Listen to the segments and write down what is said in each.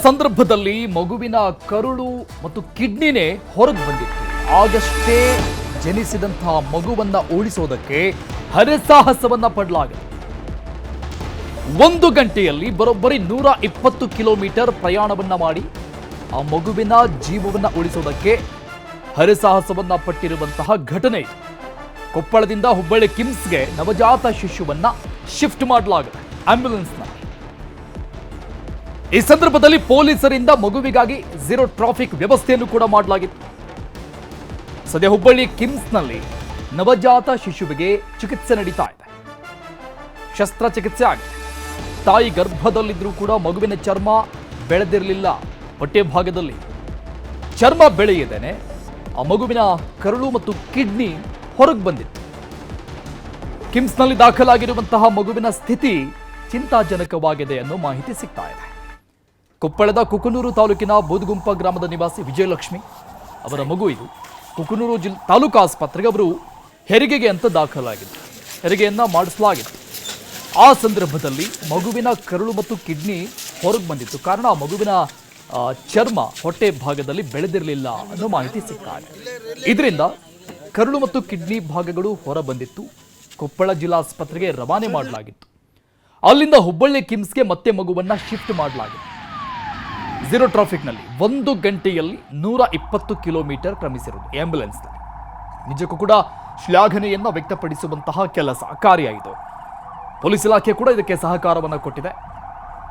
ಸಂದರ್ಭದಲ್ಲಿ ಮಗುವಿನ ಕರುಳು ಮತ್ತು ಕಿಡ್ನಿನೇ ಹೊರಗೆ ಬಂದಿತ್ತು. ಆಗಷ್ಟೇ ಜನಿಸಿದಂತಹ ಮಗುವನ್ನ ಉಳಿಸೋದಕ್ಕೆ ಹರಸಾಹಸವನ್ನ ಪಡಲಾಗಿದೆ. 1 ಗಂಟೆಯಲ್ಲಿ ಬರೋಬ್ಬರಿ 120 ಕಿಲೋಮೀಟರ್ ಪ್ರಯಾಣವನ್ನ ಮಾಡಿ ಆ ಮಗುವಿನ ಜೀವವನ್ನ ಉಳಿಸೋದಕ್ಕೆ ಹರಸಾಹಸವನ್ನ ಪಟ್ಟಿರುವಂತಹ ಘಟನೆ ಇದು. ಕೊಪ್ಪಳದಿಂದ ಹುಬ್ಬಳ್ಳಿ ಕಿಮ್ಸ್ಗೆ ನವಜಾತ ಶಿಶುವನ್ನ ಶಿಫ್ಟ್ ಮಾಡಲಾಗಿದೆ ಆಂಬ್ಯುಲೆನ್ಸ್ನಲ್ಲಿ. ಈ ಸಂದರ್ಭದಲ್ಲಿ ಪೊಲೀಸರಿಂದ ಮಗುವಿಗಾಗಿ ಝೀರೋ ಟ್ರಾಫಿಕ್ ವ್ಯವಸ್ಥೆಯನ್ನು ಕೂಡ ಮಾಡಲಾಗಿತ್ತು. ಸದ್ಯ ಹುಬ್ಬಳ್ಳಿ ಕಿಮ್ಸ್ನಲ್ಲಿ ನವಜಾತ ಶಿಶುವಿಗೆ ಚಿಕಿತ್ಸೆ ನಡೀತಾ ಇದೆ. ಶಸ್ತ್ರಚಿಕಿತ್ಸೆ ಆಗಿದೆ. ತಾಯಿ ಗರ್ಭದಲ್ಲಿದ್ರೂ ಕೂಡ ಮಗುವಿನ ಚರ್ಮ ಬೆಳೆದಿರಲಿಲ್ಲ. ಹೊಟ್ಟೆ ಭಾಗದಲ್ಲಿ ಚರ್ಮ ಬೆಳೆಯದೇನೆ ಆ ಮಗುವಿನ ಕರುಳು ಮತ್ತು ಕಿಡ್ನಿ ಹೊರಗೆ ಬಂದಿತ್ತು. ಕಿಮ್ಸ್ನಲ್ಲಿ ದಾಖಲಾಗಿರುವಂತಹ ಮಗುವಿನ ಸ್ಥಿತಿ ಚಿಂತಾಜನಕವಾಗಿದೆ ಅನ್ನೋ ಮಾಹಿತಿ ಸಿಗ್ತಾ ಇದೆ. ಕೊಪ್ಪಳದ ಕುಕನೂರು ತಾಲೂಕಿನ ಬೂದಗುಂಪ ಗ್ರಾಮದ ನಿವಾಸಿ ವಿಜಯಲಕ್ಷ್ಮಿ ಅವರ ಮಗು ಇದು. ಕುಕನೂರು ತಾಲೂಕು ಆಸ್ಪತ್ರೆಗೆ ಅವರು ಹೆರಿಗೆಗೆ ಅಂತ ದಾಖಲಾಗಿತ್ತು. ಹೆರಿಗೆಯನ್ನ ಮಾಡಿಸಲಾಗಿತ್ತು. ಆ ಸಂದರ್ಭದಲ್ಲಿ ಮಗುವಿನ ಕರುಳು ಮತ್ತು ಕಿಡ್ನಿ ಹೊರಗೆ ಬಂದಿತ್ತು. ಕಾರಣ ಆ ಮಗುವಿನ ಚರ್ಮ ಹೊಟ್ಟೆ ಭಾಗದಲ್ಲಿ ಬೆಳೆದಿರಲಿಲ್ಲ ಅನ್ನೋ ಮಾಹಿತಿ ಸಿಗ್ತಾ ಇದೆ. ಇದರಿಂದ ಕರುಳು ಮತ್ತು ಕಿಡ್ನಿ ಭಾಗಗಳು ಹೊರ ಬಂದಿತ್ತು. ಕೊಪ್ಪಳ ಜಿಲ್ಲಾಸ್ಪತ್ರೆಗೆ ರವಾನೆ ಮಾಡಲಾಗಿತ್ತು. ಅಲ್ಲಿಂದ ಹುಬ್ಬಳ್ಳಿ ಕಿಮ್ಸ್ಗೆ ಮತ್ತೆ ಮಗುವನ್ನ ಶಿಫ್ಟ್ ಮಾಡಲಾಗಿತ್ತು. ಝೀರೋ ಟ್ರಾಫಿಕ್ನಲ್ಲಿ 1 ಗಂಟೆಯಲ್ಲಿ 120 ಕಿಲೋಮೀಟರ್ ಕ್ರಮಿಸಿರುವುದು ಆಂಬ್ಯುಲೆನ್ಸ್ನಲ್ಲಿ. ನಿಜಕ್ಕೂ ಕೂಡ ಶ್ಲಾಘನೆಯನ್ನ ವ್ಯಕ್ತಪಡಿಸುವಂತಹ ಕೆಲಸ ಕಾರ್ಯಾಯಿತು. ಪೊಲೀಸ್ ಇಲಾಖೆ ಕೂಡ ಇದಕ್ಕೆ ಸಹಕಾರವನ್ನು ಕೊಟ್ಟಿದೆ.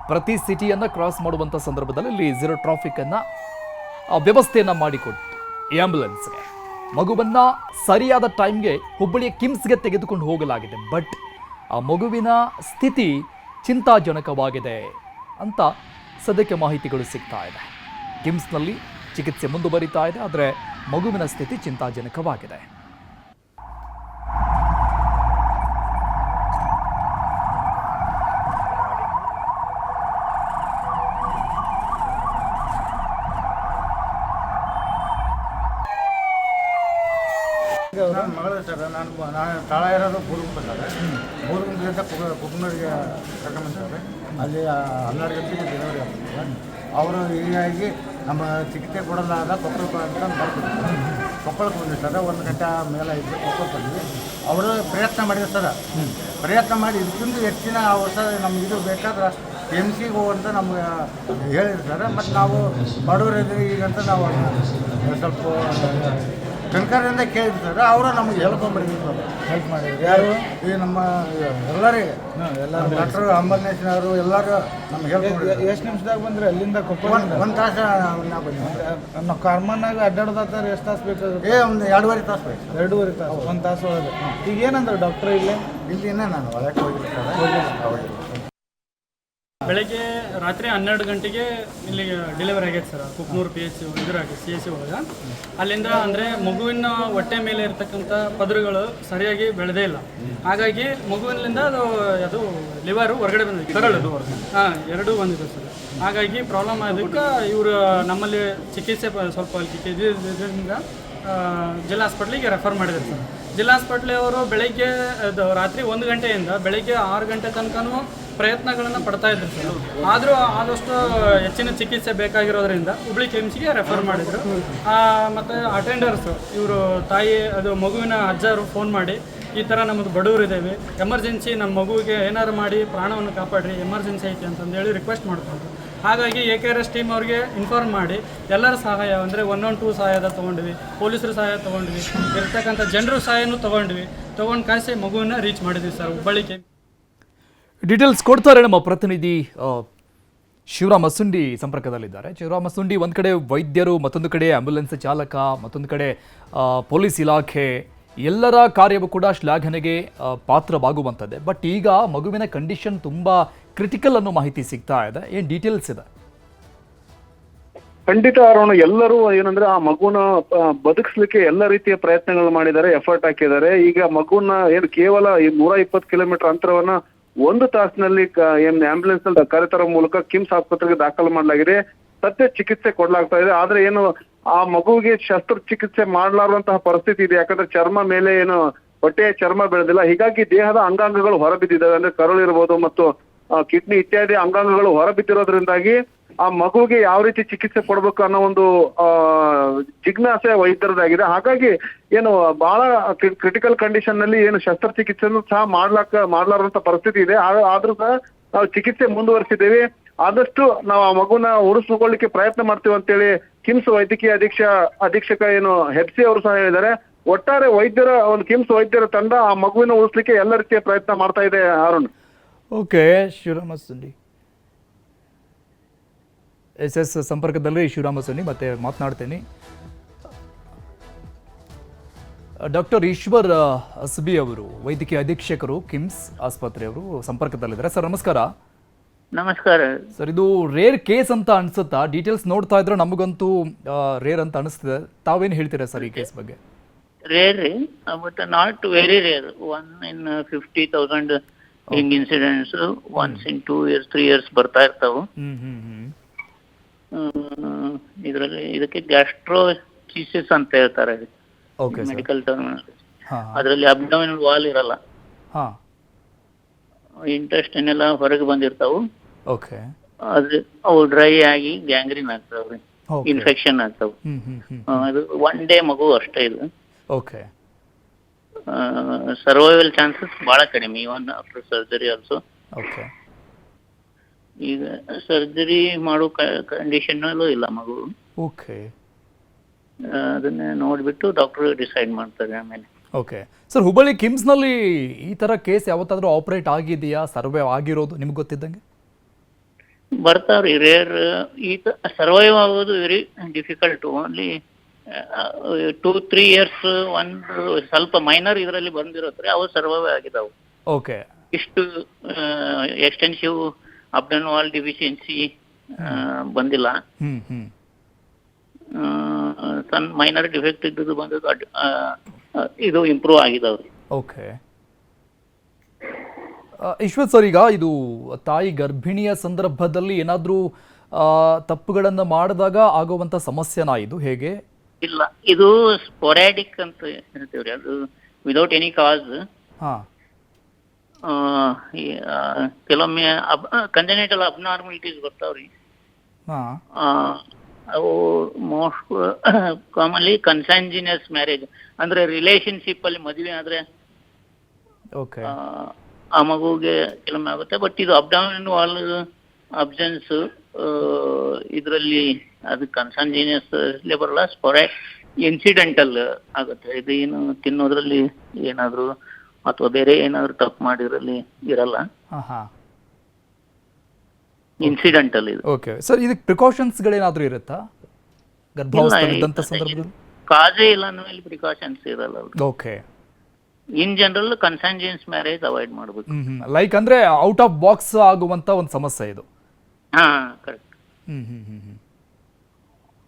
ಪ್ರತಿ ಸಿಟಿಯನ್ನ ಕ್ರಾಸ್ ಮಾಡುವಂಥ ಸಂದರ್ಭದಲ್ಲಿ ಇಲ್ಲಿ ಝೀರೋ ಟ್ರಾಫಿಕ್ ಅನ್ನ ವ್ಯವಸ್ಥೆಯನ್ನ ಮಾಡಿಕೊಟ್ಟು ಈ ಆಂಬ್ಯುಲೆನ್ಸ್ಗೆ ಮಗುವನ್ನ ಸರಿಯಾದ ಟೈಮ್ಗೆ ಹುಬ್ಬಳ್ಳಿಯ ಕಿಮ್ಸ್ಗೆ ತೆಗೆದುಕೊಂಡು ಹೋಗಲಾಗಿದೆ. ಬಟ್ ಆ ಮಗುವಿನ ಸ್ಥಿತಿ ಚಿಂತಾಜನಕವಾಗಿದೆ ಅಂತ ಸದ್ಯಕ್ಕೆ ಮಾಹಿತಿಗಳು ಸಿಗ್ತಾ ಇದೆ. ಕಿಮ್ಸ್ನಲ್ಲಿ ಚಿಕಿತ್ಸೆ ಮುಂದುವರಿತಾ ಇದೆ. ಆದರೆ ಮಗುವಿನ ಸ್ಥಿತಿ ಚಿಂತಾಜನಕವಾಗಿದೆ. ನನ್ನ ಮಗಳು ಸರ್, ನಾನು ತಾಳ ಇರೋದು ಬೂರುಗುಂಪ ಸರ್. ಬೂರುಗುಂಪದಿಂದ ಕುಕ್ನೂರಿಗೆ ಕರ್ಕೊಂಡ್ಬಂತಾರೆ. ಅಲ್ಲಿ 12 ಗಂಟೆಗೆ ಡೆಲಿವರಿ ಆಗ್ತದೆ. ಅವರು ಹೀಗಾಗಿ ನಮ್ಮ ಚಿಕಿತ್ಸೆ ಕೊಡಲಾದ ಕೊಪ್ಪಳಕ್ಕೆ ಅಂತ ಬರ್ತಿದ್ರು. ಕೊಪ್ಪಳಕ್ಕೆ ಬಂದಿವಿ ಸರ್. 1 ಗಂಟೆ ಮೇಲೆ ಇದ್ದು ಕೊಪ್ಪಳಕ್ಕೆ ಬಂದ್ವಿ. ಅವರು ಪ್ರಯತ್ನ ಮಾಡಿದ್ರು ಸರ್. ಪ್ರಯತ್ನ ಮಾಡಿ ಇದಕ್ಕಿಂತ ಹೆಚ್ಚಿನ ವರ್ಷ ನಮ್ಗೆ ಇದು ಬೇಕಾದ್ರೆ MCಗೆ ಹೋಗುವಂತ ನಮ್ಗೆ ಹೇಳಿದ್ರು ಸರ್. ಮತ್ತು ನಾವು ಬಡವರಿದ್ದೀವಿ ಈಗಂತ ನಾವು ಸ್ವಲ್ಪ ಕನಕರಿಂದ ಕೇಳಿದ್ರು ಸರ್. ಅವರು ನಮಗೆ ಹೆಲ್ಪ್ ಮಾಡಿದ್ರು. ಹೆಲ್ಪ್ ಮಾಡಿದ್ರು ಯಾರು? ಈ ನಮ್ಮ ಎಲ್ಲರಿಗೆ ಡಾಕ್ಟರ್ ಅಂಬನೇಶ್ನವರು ಎಲ್ಲರೂ ನಮ್ಗೆ ಹೆಲ್ಪ್ ಮಾಡಿದ್ರು. ಎಷ್ಟು ನಿಮಿಷದಾಗ ಬಂದ್ರೆ ಅಲ್ಲಿಂದ ಕೊಪ್ಪಳ? 1 ತಾಸು ನಾವು ಬಂದ್ವಿ. ನಾವು ಕಾರ್ಮನ್ನಾಗ ಅಡ್ಡಾಡೋದಾದ್ರೆ ಎಷ್ಟು ತಾಸು ಬೇಕಾಗುತ್ತೆ? 2.5 ತಾಸು ಬೇಕು. 2.5 ತಾಸು, 1 ತಾಸು ಒಳಗೆ. ಈಗ ಏನಂದ್ರೆ ಡಾಕ್ಟರ್ ಇಲ್ಲಿ ನಾನು ಒಳಗೆ ಹೋಗಿಲ್ಲ. ಬೆಳಗ್ಗೆ ರಾತ್ರಿ 12 ಗಂಟೆಗೆ ಇಲ್ಲಿ ಡೆಲಿವರಿ ಆಗೈತೆ ಸರ್. ಕುಕ್ನೂರು PH ಇದ್ರಾಗಿ CSC ಒಳಗೆ. ಅಲ್ಲಿಂದ ಅಂದರೆ ಮಗುವಿನ ಹೊಟ್ಟೆ ಮೇಲೆ ಇರ್ತಕ್ಕಂಥ ಪದರುಗಳು ಸರಿಯಾಗಿ ಬೆಳೆದೇ ಇಲ್ಲ. ಹಾಗಾಗಿ ಮಗುವಿನಿಂದ ಅದು ಲಿವರು ಹೊರಗಡೆ ಬಂದಿದೆ, ಕರಳು ಹಾಂ 2 ಬಂದಿದೆ ಸರ್. ಹಾಗಾಗಿ ಪ್ರಾಬ್ಲಮ್ ಆಗೋದಕ್ಕೆ ಇವರು ನಮ್ಮಲ್ಲಿ ಚಿಕಿತ್ಸೆ ಸ್ವಲ್ಪ ಇದರಿಂದ ಜಿಲ್ಲಾ ಹಾಸ್ಪಿಟ್ಲಿಗೆ ರೆಫರ್ ಮಾಡಿದ್ದಾರೆ ಸರ್. ಜಿಲ್ಲಾ ಹಾಸ್ಪಿಟ್ಲಿ ಅವರು ಬೆಳಗ್ಗೆ ರಾತ್ರಿ 1 ಗಂಟೆಯಿಂದ ಬೆಳಗ್ಗೆ 6 ಗಂಟೆ ತನಕನೂ ಪ್ರಯತ್ನಗಳನ್ನು ಪಡ್ತಾ ಇದ್ರು ಸರ್. ಆದರೂ ಆದಷ್ಟು ಹೆಚ್ಚಿನ ಚಿಕಿತ್ಸೆ ಬೇಕಾಗಿರೋದ್ರಿಂದ ಹುಬ್ಳಿ KIMSಗೆ ರೆಫರ್ ಮಾಡಿದರು. ಮತ್ತು ಅಟೆಂಡರ್ಸು ಇವರು ತಾಯಿ ಅದು ಮಗುವಿನ ಅಜ್ಜರು ಫೋನ್ ಮಾಡಿ ಈ ಥರ ನಮ್ಮದು ಬಡವರಿದ್ದೇವೆ, ಎಮರ್ಜೆನ್ಸಿ ನಮ್ಮ ಮಗುವಿಗೆ ಏನಾರು ಮಾಡಿ ಪ್ರಾಣವನ್ನು ಕಾಪಾಡ್ರಿ, ಎಮರ್ಜೆನ್ಸಿ ಐತಿ ಅಂತಂದೇಳಿ ರಿಕ್ವೆಸ್ಟ್ ಮಾಡ್ಕೊಂಡ್ರು. ಹಾಗಾಗಿ AKRS ಟೀಮ್ ಅವ್ರಿಗೆ ಇನ್ಫಾರ್ಮ್ ಮಾಡಿ ಎಲ್ಲರ ಸಹಾಯ ಅಂದರೆ 112 ಸಹಾಯದ ತೊಗೊಂಡ್ವಿ, ಪೊಲೀಸರ ಸಹಾಯ ತೊಗೊಂಡ್ವಿ, ಇರ್ತಕ್ಕಂಥ ಜನರ ಸಹಾಯನೂ ತೊಗೊಂಡು ಕಾಯಿಸಿ ಮಗುವನ್ನ ರೀಚ್ ಮಾಡಿದ್ವಿ ಸರ್ ಹುಬ್ಬಳ್ಳಿಗೆ. ಡೀಟೇಲ್ಸ್ ಕೊಡ್ತಾರೆ ನಮ್ಮ ಪ್ರತಿನಿಧಿ ಶಿವರಾಮ್ ಅಸುಂಡಿ ಸಂಪರ್ಕದಲ್ಲಿದ್ದಾರೆ. ಶಿವರಾಮ್ ಅಸುಂಡಿ, ಒಂದು ಕಡೆ ವೈದ್ಯರು, ಮತ್ತೊಂದು ಕಡೆ ಆಂಬ್ಯುಲೆನ್ಸ್ ಚಾಲಕ, ಮತ್ತೊಂದು ಕಡೆ ಪೊಲೀಸ್ ಇಲಾಖೆ, ಎಲ್ಲರ ಕಾರ್ಯವೂ ಕೂಡ ಶ್ಲಾಘನೆಗೆ ಪಾತ್ರವಾಗುವಂಥದ್ದೇ. ಬಟ್ ಈಗ ಮಗುವಿನ ಕಂಡೀಷನ್ ತುಂಬ ಕ್ರಿಟಿಕಲ್ ಅನ್ನೋ ಮಾಹಿತಿ ಸಿಗ್ತಾ ಇದೆ. ಏನು ಡೀಟೇಲ್ಸ್ ಇದೆ? ಖಂಡಿತ ಅರುಣ್, ಎಲ್ಲರೂ ಏನಂದ್ರೆ ಆ ಮಗುನ ಬದುಕಿಸ್ಲಿಕ್ಕೆ ಎಲ್ಲ ರೀತಿಯ ಪ್ರಯತ್ನಗಳು ಮಾಡಿದ್ದಾರೆ, ಎಫರ್ಟ್ ಹಾಕಿದ್ದಾರೆ. ಈಗ ಮಗುನ ಏನು ಕೇವಲ 120 ಕಿಲೋಮೀಟರ್ ಅಂತರವನ್ನ 1 ತಾಸಿನಲ್ಲಿ ಆಂಬ್ಯುಲೆನ್ಸ್ ಅಲ್ಲಿ ಕರೆತರೋ ಮೂಲಕ ಕಿಮ್ಸ್ ಆಸ್ಪತ್ರೆಗೆ ದಾಖಲು ಮಾಡಲಾಗಿದೆ. ಸದ್ಯ ಚಿಕಿತ್ಸೆ ಕೊಡ್ಲಾಗ್ತಾ ಇದೆ. ಆದ್ರೆ ಏನು ಆ ಮಗುವಿಗೆ ಶಸ್ತ್ರಚಿಕಿತ್ಸೆ ಮಾಡಲಾರುವಂತಹ ಪರಿಸ್ಥಿತಿ ಇದೆ. ಯಾಕಂದ್ರೆ ಚರ್ಮ ಮೇಲೆ ಏನು ಹೊಟ್ಟೆಯ ಚರ್ಮ ಬೆಳೆದಿಲ್ಲ. ಹೀಗಾಗಿ ದೇಹದ ಅಂಗಾಂಗಗಳು ಹೊರಬಿದ್ದಿದ್ದಾವೆ. ಅಂದ್ರೆ ಕರುಳು ಇರ್ಬೋದು ಮತ್ತು ಕಿಡ್ನಿ ಇತ್ಯಾದಿ ಅಂಗಾಂಗಗಳು ಹೊರಬಿದ್ದಿರೋದ್ರಿಂದಾಗಿ ಆ ಮಗುವಿಗೆ ಯಾವ ರೀತಿ ಚಿಕಿತ್ಸೆ ಕೊಡಬೇಕು ಅನ್ನೋ ಒಂದು ಜಿಜ್ಞಾಸೆ ವೈದ್ಯರದಾಗಿದೆ. ಹಾಗಾಗಿ ಏನು ಬಹಳ ಕ್ರಿಟಿಕಲ್ ಕಂಡೀಷನ್ ನಲ್ಲಿ ಏನು ಶಸ್ತ್ರಚಿಕಿತ್ಸೆಯನ್ನು ಸಹ ಮಾಡ್ಲಾರಂತ ಪರಿಸ್ಥಿತಿ ಇದೆ. ಆದ್ರೂ ಸಹ ನಾವು ಚಿಕಿತ್ಸೆ ಮುಂದುವರಿಸಿದ್ದೇವೆ. ಆದಷ್ಟು ನಾವು ಆ ಮಗುನ ಉಳಿಸ್ಕೊಳ್ಳಿಕ್ಕೆ ಪ್ರಯತ್ನ ಮಾಡ್ತೀವಿ ಅಂತೇಳಿ ಕಿಮ್ಸ್ ವೈದ್ಯಕೀಯ ಅಧೀಕ್ಷಕ ಏನು ಹೆಪ್ಸಿ ಅವರು ಸಹ ಹೇಳಿದ್ದಾರೆ. ಒಟ್ಟಾರೆ ಕಿಮ್ಸ್ ವೈದ್ಯರ ತಂಡ ಆ ಮಗುವಿನ ಉಳಿಸ್ಲಿಕ್ಕೆ ಎಲ್ಲ ರೀತಿಯ ಪ್ರಯತ್ನ ಮಾಡ್ತಾ ಇದೆ. ಅರುಣ್. ಓಕೆ, ಶಿವರಾಮ ಸುನ್ನಿ ಎಸ್ ಸಂಪರ್ಕದಲ್ಲಿ ಶಿವರಾಮ ಸುನ್ನಿ ಮತ್ತೆ ಮಾತನಾಡ್ತೇನೆ. ಡಾಕ್ಟರ್ ಈಶ್ವರ್ ಅಸ್ಬಿ ಅವರು ವೈದ್ಯಕೀಯ ಅಧೀಕ್ಷಕರು ಕಿಮ್ಸ್ ಆಸ್ಪತ್ರೆಯವರು ಸಂಪರ್ಕದಲ್ಲಿದ್ದಾರೆ. ಸರ್ ನಮಸ್ಕಾರ. ನಮಸ್ಕಾರ ಸರ್, ಇದು ರೇರ್ ಕೇಸ್ ಅಂತ ಅನ್ಸುತ್ತಾ? ಡೀಟೇಲ್ಸ್ ನೋಡ್ತಾ ಇದ್ರೆ ನಮಗಂತೂ ರೇರ್ ಅಂತ ಅನಿಸ್ತಿದೆ. ತಾವೇನು ಹೇಳ್ತೀರಾ ಸರ್ ಈ ಕೇಸ್ ಬಗ್ಗೆ? ರೇರ್ ರೀ, but not very rare. 1 in 50,000 ಹಿಂಗ್ incidents once in 2 years 3 years ಬರ್ತಾ ಇರ್ತಾವು. ಇದರಲ್ಲಿ ಇದಕ್ಕೆ ಗ್ಯಾಸ್ಟ್ರೋಚಿಸಿಸ್ ಅಂತ ಹೇಳ್ತಾರೆ ಮೆಡಿಕಲ್ ಟರ್ಮ್. ಅದರಲ್ಲಿ ಅಬ್ಡಮಿನಲ್ ವಾಲ್ ಇರಲ್ಲ, ಇಂಟೆಸ್ಟೈನ್ ಎಲ್ಲ ಹೊರಗೆ ಬಂದಿರ್ತಾವು. ಅದು ಅವು ಡ್ರೈ ಆಗಿ ಗ್ಯಾಂಗ್ರೀನ್ ಆಗ್ತಾವ್ರಿ, ಇನ್ಫೆಕ್ಷನ್ ಆಗ್ತಾವ. ಅದು 1 day ಮಗು ಅಷ್ಟೇ ಇದು. ಸರ್ವೈವಲ್ ಚಾನ್ಸಸ್ ಬಹಳ ಕಡಿಮೆ, ಇವನ್ ಆಫ್ಟರ್ ಸರ್ಜರಿ ಆಲ್ಸೋ. ಈಗ ಸರ್ಜರಿ ಮಾಡೋ ಕಂಡೀಷನ್ ಇಲ್ಲ ಮಗು. ಅದನ್ನ ನೋಡ್ಬಿಟ್ಟು ಡಾಕ್ಟರ್ ಡಿಸೈಡ್ ಮಾಡ್ತಾರೆ ಆಮೇಲೆ. ಸರ್, ಹುಬ್ಬಳ್ಳಿ ಕಿಮ್ಸ್ ನಲ್ಲಿ ಈ ತರ ಕೇಸ್ ಯಾವತ್ತಾದ್ರೂ ಆಪರೇಟ್ ಆಗಿದೆಯಾ? ಸರ್ವೈವ್ ಆಗಿರೋದು ನಿಮ್ಗೆ ಗೊತ್ತಿದ್ದಂಗೆ? ಬರ್ತಾವ್ರಿ ರೇರ್. ಈ ಸರ್ವೈವ್ ಆಗೋದು ವೆರಿ ಡಿಫಿಕಲ್ಟ್. ಓನ್ಲಿ 2-3 years ಒಂದು ಸ್ವಲ್ಪ ಮೈನರ್ ಇದರಲ್ಲಿ ಬಂದಿರೋದ್ರೆ ಅವು ಸರ್ವೈವ್ ಆಗಿದಾವು. ಇಷ್ಟು ಎಕ್ಸ್ಟೆನ್ಸಿವ್ ಅಬ್ಡನ್ ವಾಲ್ ಡಿಫಿಷಿಯನ್ಸಿ ಬಂದಿಲ್ಲ. ಸಣ್ಣ ಮೈನರ್ ಡಿಫೆಕ್ಟ್ ಇದ್ದು ಬಂದದ್ದು ಇದು ಇಂಪ್ರೂವ್ ಆಗಿದಾವ್ರಿ. ಈಶ್ವರ್ ಸರ್, ಈಗ ಇದು ತಾಯಿ ಗರ್ಭಿಣಿಯ ಸಂದರ್ಭದಲ್ಲಿ ಏನಾದ್ರೂ ತಪ್ಪುಗಳನ್ನ ಮಾಡಿದಾಗ ಆಗುವಂತ ಸಮಸ್ಯೆನಾ ಇದು? ಹೇಗೆ? ಇಲ್ಲ, ಇದು ಸ್ಪೊರಾಡಿಕ್ ಅಂತ ಹೇಳ್ತೀವ್ರಿ. ಅದು ವಿದೌಟ್ ಎನಿ ಕಾಸ್. ಕೆಲವೊಮ್ಮೆ ಕಂಜೆನಿಟಲ್ ಅಬ್ನಾರ್ಮಲಿಟೀಸ್ ಬರ್ತಾವ್ರಿ. ಅವು ಮೋಸ್ಟ್ ಕಾಮನ್ಲಿ ಕನ್ಸಾಂಜಿನಿಯಸ್ ಮ್ಯಾರೇಜ್ ಅಂದ್ರೆ ರಿಲೇಶನ್ಶಿಪ್ ಅಲ್ಲಿ ಮದುವೆ ಆದ್ರೆ ಆ ಮಗುಗೆ ಕೆಲವೊಮ್ಮೆ ಆಗುತ್ತೆ. ಬಟ್ ಇದು ಅಬ್ಡಾಮಿನಲ್ ವಾಲ್ ಅಬ್ಸೆನ್ಸ್ ಇದರಲ್ಲಿ ಅದು ಕನ್ಸಾಂಜಿನಿಯಸ್ ಬರಲ್ಲ, ಇನ್ಸಿಡೆಂಟಲ್ ಆಗುತ್ತೆ. ಇದು ಏನು ತಿನ್ನೋದ್ರಲ್ಲಿ ಏನಾದ್ರು ಅಥವಾ ಬೇರೆ ಏನಾದ್ರು ತಪ್ಪು ಮಾಡಿದ್ರಲ್ಲಿ ಇರಲ್ಲ, ಇನ್ಸಿಡೆಂಟಲ್ ಇದು. ಸರ್, ಇದಕ್ಕೆ ಪ್ರಿಕಾಷನ್ಸ್ ಗಳೇನಾದ್ರೂ ಇರುತ್ತಾ ಗರ್ಭಾವಸ್ಥೆಯಲ್ಲಿದ್ದಂತ ಸಂದರ್ಭದಲ್ಲಿ? ಕಾಜೇ ಇಲ್ಲ ಅನ್ನೋಲ್ಲಿ ಪ್ರಿಕಾಷನ್ಸ್ ಇರಲ್ಲ. ಇನ್ ಜನರಲ್ ಕನ್ಸಾಂಜಿನಿಯಸ್ ಮ್ಯಾರೇಜ್ ಅವಾಯ್ಡ್ ಮಾಡಬೇಕು. ಲೈಕ್ ಅಂದ್ರೆ ಔಟ್ ಆಫ್ ಬಾಕ್ಸ್ ಆಗುವಂತ ಒಂದು ಸಮಸ್ಯೆ ಇದು. ಕರೆಕ್ಟ್.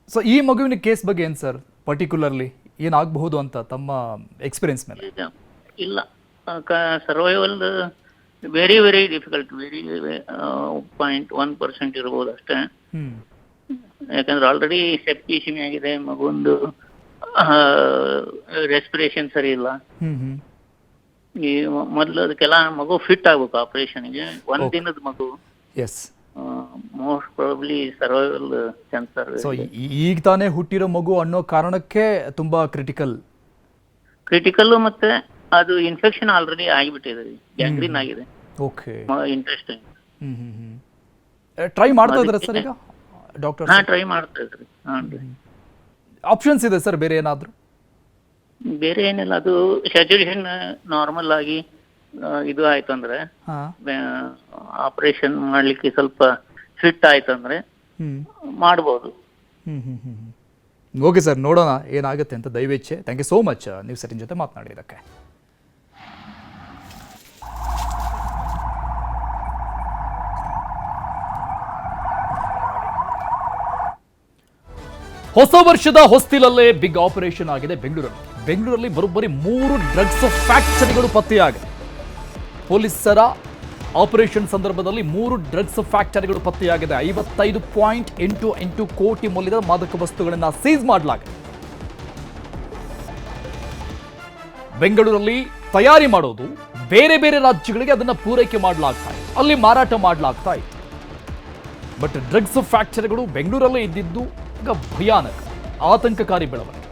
ಸೊ ಈ ಮಗುವಿನ ಕೇಸ್ ಬಗ್ಗೆ ಏನ್ ಸರ್ ಪರ್ಟಿಕ್ಯುಲರ್ಲಿ ಏನಾಗಬಹುದು ಅಂತ ತಮ್ಮ ಎಕ್ಸ್ಪೀರಿಯನ್ಸ್ ಮೇಲೆ? ಇಲ್ಲ, survival very very difficult. Very 0.1% ಇರ್ಬೋದು ಅಷ್ಟೇ. ಯಾಕಂದ್ರೆ ಆಲ್ರೆಡಿ ಸೆಪ್ಟಿಸಿಮಿ ಆಗಿದೆ, ಮಗುಂದು ರೆಸ್ಪಿರೇಷನ್ ಸರಿ ಇಲ್ಲ. ಈ ಮೊದಲು ಅದಕ್ಕೆಲ್ಲ ಮಗು ಫಿಟ್ ಆಗ್ಬೇಕು ಆಪರೇಷನ್ಗೆ. 1 ದಿನದ ಮಗು ಮೋಸ್ಟ್ ಪ್ರಾಬಬ್ಲಿ ಸರ್ವೈವಲ್ ಚಾನ್ಸರ್. ಸೊ ಈಗ ತಾನೇ ಹುಟ್ಟಿರೋ ಮಗು ಅನ್ನೋ ಕಾರಣಕ್ಕೆ ತುಂಬಾ ಕ್ರಿಟಿಕಲ್. ಮತ್ತೆ ಅದು ಇನ್ಫೆಕ್ಷನ್ ಆಲ್ರೆಡಿ ಆಗಿಬಿಟ್ಟಿದೆ, ಗ್ಯಾಂಗ್ರೀನ್ ಆಗಿದೆ. ಇಂಟ್ರೆಸ್ಟಿಂಗ್. ಟ್ರೈ ಮಾಡ್ತಾ ಇದ್ದಾರೆ ಸರ್ ಈಗ ಡಾಕ್ಟರ್? ಟ್ರೈ ಮಾಡ್ತಾ ಇದ್ರಿ. ಆಪ್ಷನ್ಸ್ ಇದೆ ಸರ್ ಬೇರೆ ಏನಾದ್ರು? ಬೇರೆ ಏನಿಲ್ಲ, ಅದು ಸ್ಯಾಚುರೇಷನ್ ನಾರ್ಮಲ್ ಆಗಿ ಇದು ಆಯ್ತಂದ್ರೆ, ಆಪರೇಷನ್ ಮಾಡ್ಲಿಕ್ಕೆ ಸ್ವಲ್ಪ ಫಿಟ್ ಆಯ್ತಂದ್ರೆ ಮಾಡ್ಬೋದು. ಓಕೆ ಸರ್, ನೋಡೋಣ ಏನಾಗುತ್ತೆ ಅಂತ. ದಯವಿಚ್ಚೆ. ಥ್ಯಾಂಕ್ ಯು ಸೋ ಮಚ್ ನೀವು ಸರಿನ ಜೊತೆ ಮಾತನಾಡಿದ್ದಕ್ಕೆ. ಹೊಸ ವರ್ಷದ ಹೊಸ್ತಿಲಲ್ಲೇ ಬಿಗ್ ಆಪರೇಷನ್ ಆಗಿದೆ ಬೆಂಗಳೂರಲ್ಲಿ ಬರೋಬ್ಬರಿ 3 ಡ್ರಗ್ಸ್ ಫ್ಯಾಕ್ಟರಿಗಳು ಪತ್ತೆಯಾಗಿದೆ. ಪೊಲೀಸರ ಆಪರೇಷನ್ ಸಂದರ್ಭದಲ್ಲಿ 3 ಡ್ರಗ್ಸ್ ಫ್ಯಾಕ್ಟರಿಗಳು ಪತ್ತೆಯಾಗಿದೆ. 55.88 ಕೋಟಿ ಮೌಲ್ಯದ ಮಾದಕ ವಸ್ತುಗಳನ್ನು ಸೀಸ್ ಮಾಡಲಾಗಿದೆ. ಬೆಂಗಳೂರಲ್ಲಿ ತಯಾರಿ ಮಾಡೋದು, ಬೇರೆ ಬೇರೆ ರಾಜ್ಯಗಳಿಗೆ ಅದನ್ನು ಪೂರೈಕೆ ಮಾಡಲಾಗ್ತಾ ಇತ್ತು, ಅಲ್ಲಿ ಮಾರಾಟ ಮಾಡಲಾಗ್ತಾ ಇತ್ತು. ಬಟ್ ಡ್ರಗ್ಸ್ ಫ್ಯಾಕ್ಟರಿಗಳು ಬೆಂಗಳೂರಲ್ಲೇ ಇದ್ದಿದ್ದು ಈಗ ಭಯಾನಕ ಆತಂಕಕಾರಿ ಬೆಳವಣಿಗೆ.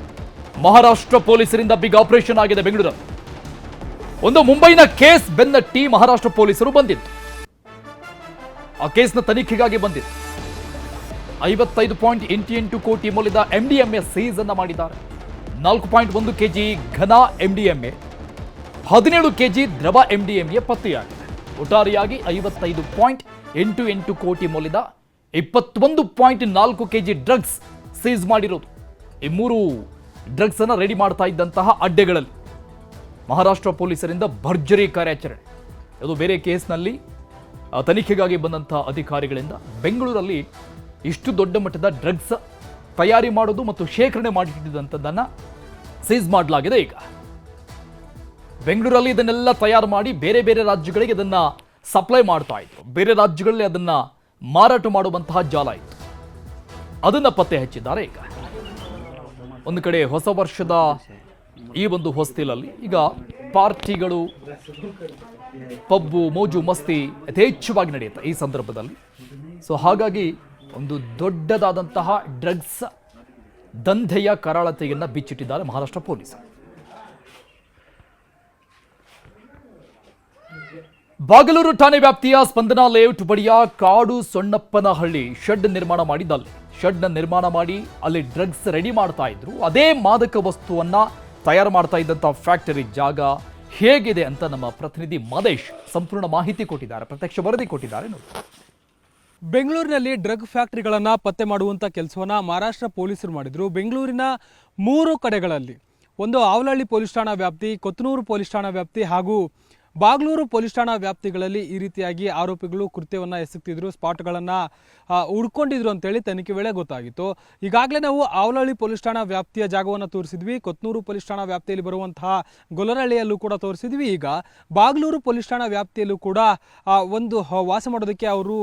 ಮಹಾರಾಷ್ಟ್ರ ಪೊಲೀಸರಿಂದ ಬಿಗ್ ಆಪರೇಷನ್ ಆಗಿದೆ ಬೆಂಗಳೂರಲ್ಲಿ. ಒಂದು ಮುಂಬೈನ ಕೇಸ್ ಬೆನ್ನಟ್ಟಿ ಮಹಾರಾಷ್ಟ್ರ ಪೊಲೀಸರು ಬಂದಿತ್ತು. ಆ ಕೇಸ್ನ ತನಿಖೆಗಾಗಿ ಬಂದಿತ್ತು. 55.88 ಕೋಟಿ ಮೌಲ್ಯದ MDMA ಸೀಸ್ ಅನ್ನ ಮಾಡಿದ್ದಾರೆ. 4.1 ಕೆಜಿ ಘನ MDMA, 17 ಕೆಜಿ ದ್ರವ MDMA ಪತ್ತೆಯಾಗಿದೆ. ಒಟ್ಟಾರೆಯಾಗಿ 55.88 ಕೋಟಿ ಮೌಲ್ಯದ 21.4 ಕೆಜಿ ಡ್ರಗ್ಸ್ ಸೀಸ್ ಮಾಡಿರೋದು. ಈ 3 ಡ್ರಗ್ಸ್ ಅನ್ನ ರೆಡಿ ಮಾಡ್ತಾ ಇದ್ದಂತಹ ಅಡ್ಡೆಗಳಲ್ಲಿ ಮಹಾರಾಷ್ಟ್ರ ಪೊಲೀಸರಿಂದ ಭರ್ಜರಿ ಕಾರ್ಯಾಚರಣೆ. ಇದು ಬೇರೆ ಕೇಸ್ನಲ್ಲಿ ತನಿಖೆಗಾಗಿ ಬಂದಂತಹ ಅಧಿಕಾರಿಗಳಿಂದ ಬೆಂಗಳೂರಲ್ಲಿ ಇಷ್ಟು ದೊಡ್ಡ ಮಟ್ಟದ ಡ್ರಗ್ಸ್ ತಯಾರಿ ಮಾಡೋದು ಮತ್ತು ಶೇಖರಣೆ ಮಾಡಿಟ್ಟಿದ್ದಂಥದ್ದನ್ನು ಸೀಸ್ ಮಾಡಲಾಗಿದೆ. ಈಗ ಬೆಂಗಳೂರಲ್ಲಿ ಇದನ್ನೆಲ್ಲ ತಯಾರು ಮಾಡಿ ಬೇರೆ ಬೇರೆ ರಾಜ್ಯಗಳಿಗೆ ಇದನ್ನ ಸಪ್ಲೈ ಮಾಡ್ತಾ ಇದ್ರು. ಬೇರೆ ರಾಜ್ಯಗಳಲ್ಲಿ ಅದನ್ನ ಮಾರಾಟ ಮಾಡುವಂತಹ ಜಾಲ ಇತ್ತು. ಅದನ್ನ ಪತ್ತೆ ಹಚ್ಚಿದ್ದಾರೆ. ಈಗ ಒಂದು ಕಡೆ ಹೊಸ ವರ್ಷದ ಈ ಒಂದು ಹೊಸ್ತಿಲಲ್ಲಿ ಈಗ ಪಾರ್ಟಿಗಳು, ಪಬ್ಬು, ಮೋಜು ಮಸ್ತಿ ಯಥೇಚ್ಛವಾಗಿ ನಡೆಯುತ್ತೆ ಈ ಸಂದರ್ಭದಲ್ಲಿ. ಸೊ ಹಾಗಾಗಿ ಒಂದು ದೊಡ್ಡದಾದಂತಹ ಡ್ರಗ್ಸ್ ದಂಧೆಯ ಕರಾಳತೆಯನ್ನು ಬಿಚ್ಚಿಟ್ಟಿದ್ದಾರೆ ಮಹಾರಾಷ್ಟ್ರ ಪೊಲೀಸರು. ಬಾಗಲೂರು ಠಾಣೆ ವ್ಯಾಪ್ತಿಯ ಸ್ಪಂದನಾ ಲೇಔಟ್ ಬಳಿಯ ಕಾಡು ಸೊಣ್ಣಪ್ಪನಹಳ್ಳಿ ಶೆಡ್ ನಿರ್ಮಾಣ ಮಾಡಿದ್ದಲ್ಲಿ ಶೆಡ್ನ ನಿರ್ಮಾಣ ಮಾಡಿ ಅಲ್ಲಿ ಡ್ರಗ್ಸ್ ರೆಡಿ ಮಾಡ್ತಾ ಇದ್ರು. ಅದೇ ಮಾದಕ ವಸ್ತುವನ್ನ ತಯಾರು ಮಾಡ್ತಾ ಇದ್ದಂಥ ಫ್ಯಾಕ್ಟರಿ ಜಾಗ ಹೇಗಿದೆ ಅಂತ ನಮ್ಮ ಪ್ರತಿನಿಧಿ ಮದೇಶ್ ಸಂಪೂರ್ಣ ಮಾಹಿತಿ ಕೊಟ್ಟಿದ್ದಾರೆ, ಪ್ರತ್ಯಕ್ಷ ವರದಿ ಕೊಟ್ಟಿದ್ದಾರೆ ನೋಡಿ. ಬೆಂಗಳೂರಿನಲ್ಲಿ ಡ್ರಗ್ ಫ್ಯಾಕ್ಟರಿಗಳನ್ನು ಪತ್ತೆ ಮಾಡುವಂಥ ಕೆಲಸವನ್ನು ಮಹಾರಾಷ್ಟ್ರ ಪೊಲೀಸರು ಮಾಡಿದರು. ಬೆಂಗಳೂರಿನ 3 ಕಡೆಗಳಲ್ಲಿ, ಒಂದು ಆವಲಹಳ್ಳಿ ಪೊಲೀಸ್ ಠಾಣಾ ವ್ಯಾಪ್ತಿ, ಕೊತ್ತನೂರು ಪೊಲೀಸ್ ಠಾಣಾ ವ್ಯಾಪ್ತಿ ಹಾಗೂ ಬಾಗ್ಲೂರು ಪೊಲೀಸ್ ಠಾಣಾ ವ್ಯಾಪ್ತಿಗಳಲ್ಲಿ ಈ ರೀತಿಯಾಗಿ ಆರೋಪಿಗಳು ಕೃತ್ಯವನ್ನು ಎಸಗ್ತಿದ್ರು, ಸ್ಪಾಟ್ಗಳನ್ನು ಹುಡ್ಕೊಂಡಿದ್ರು ಅಂತೇಳಿ ತನಿಖೆ ವೇಳೆ ಗೊತ್ತಾಗಿತ್ತು. ಈಗಾಗಲೇ ನಾವು ಆವಲಹಳ್ಳಿ ಪೊಲೀಸ್ ಠಾಣಾ ವ್ಯಾಪ್ತಿಯ ಜಾಗವನ್ನು ತೋರಿಸಿದ್ವಿ, ಕೊತ್ತನೂರು ಪೊಲೀಸ್ ಠಾಣಾ ವ್ಯಾಪ್ತಿಯಲ್ಲಿ ಬರುವಂತಹ ಗೊಲ್ಲರಹಳ್ಳಿಯಲ್ಲೂ ಕೂಡ ತೋರಿಸಿದ್ವಿ. ಈಗ ಬಾಗ್ಲೂರು ಪೊಲೀಸ್ ಠಾಣಾ ವ್ಯಾಪ್ತಿಯಲ್ಲೂ ಕೂಡ ಒಂದು ವಾಸ ಮಾಡೋದಕ್ಕೆ ಅವರು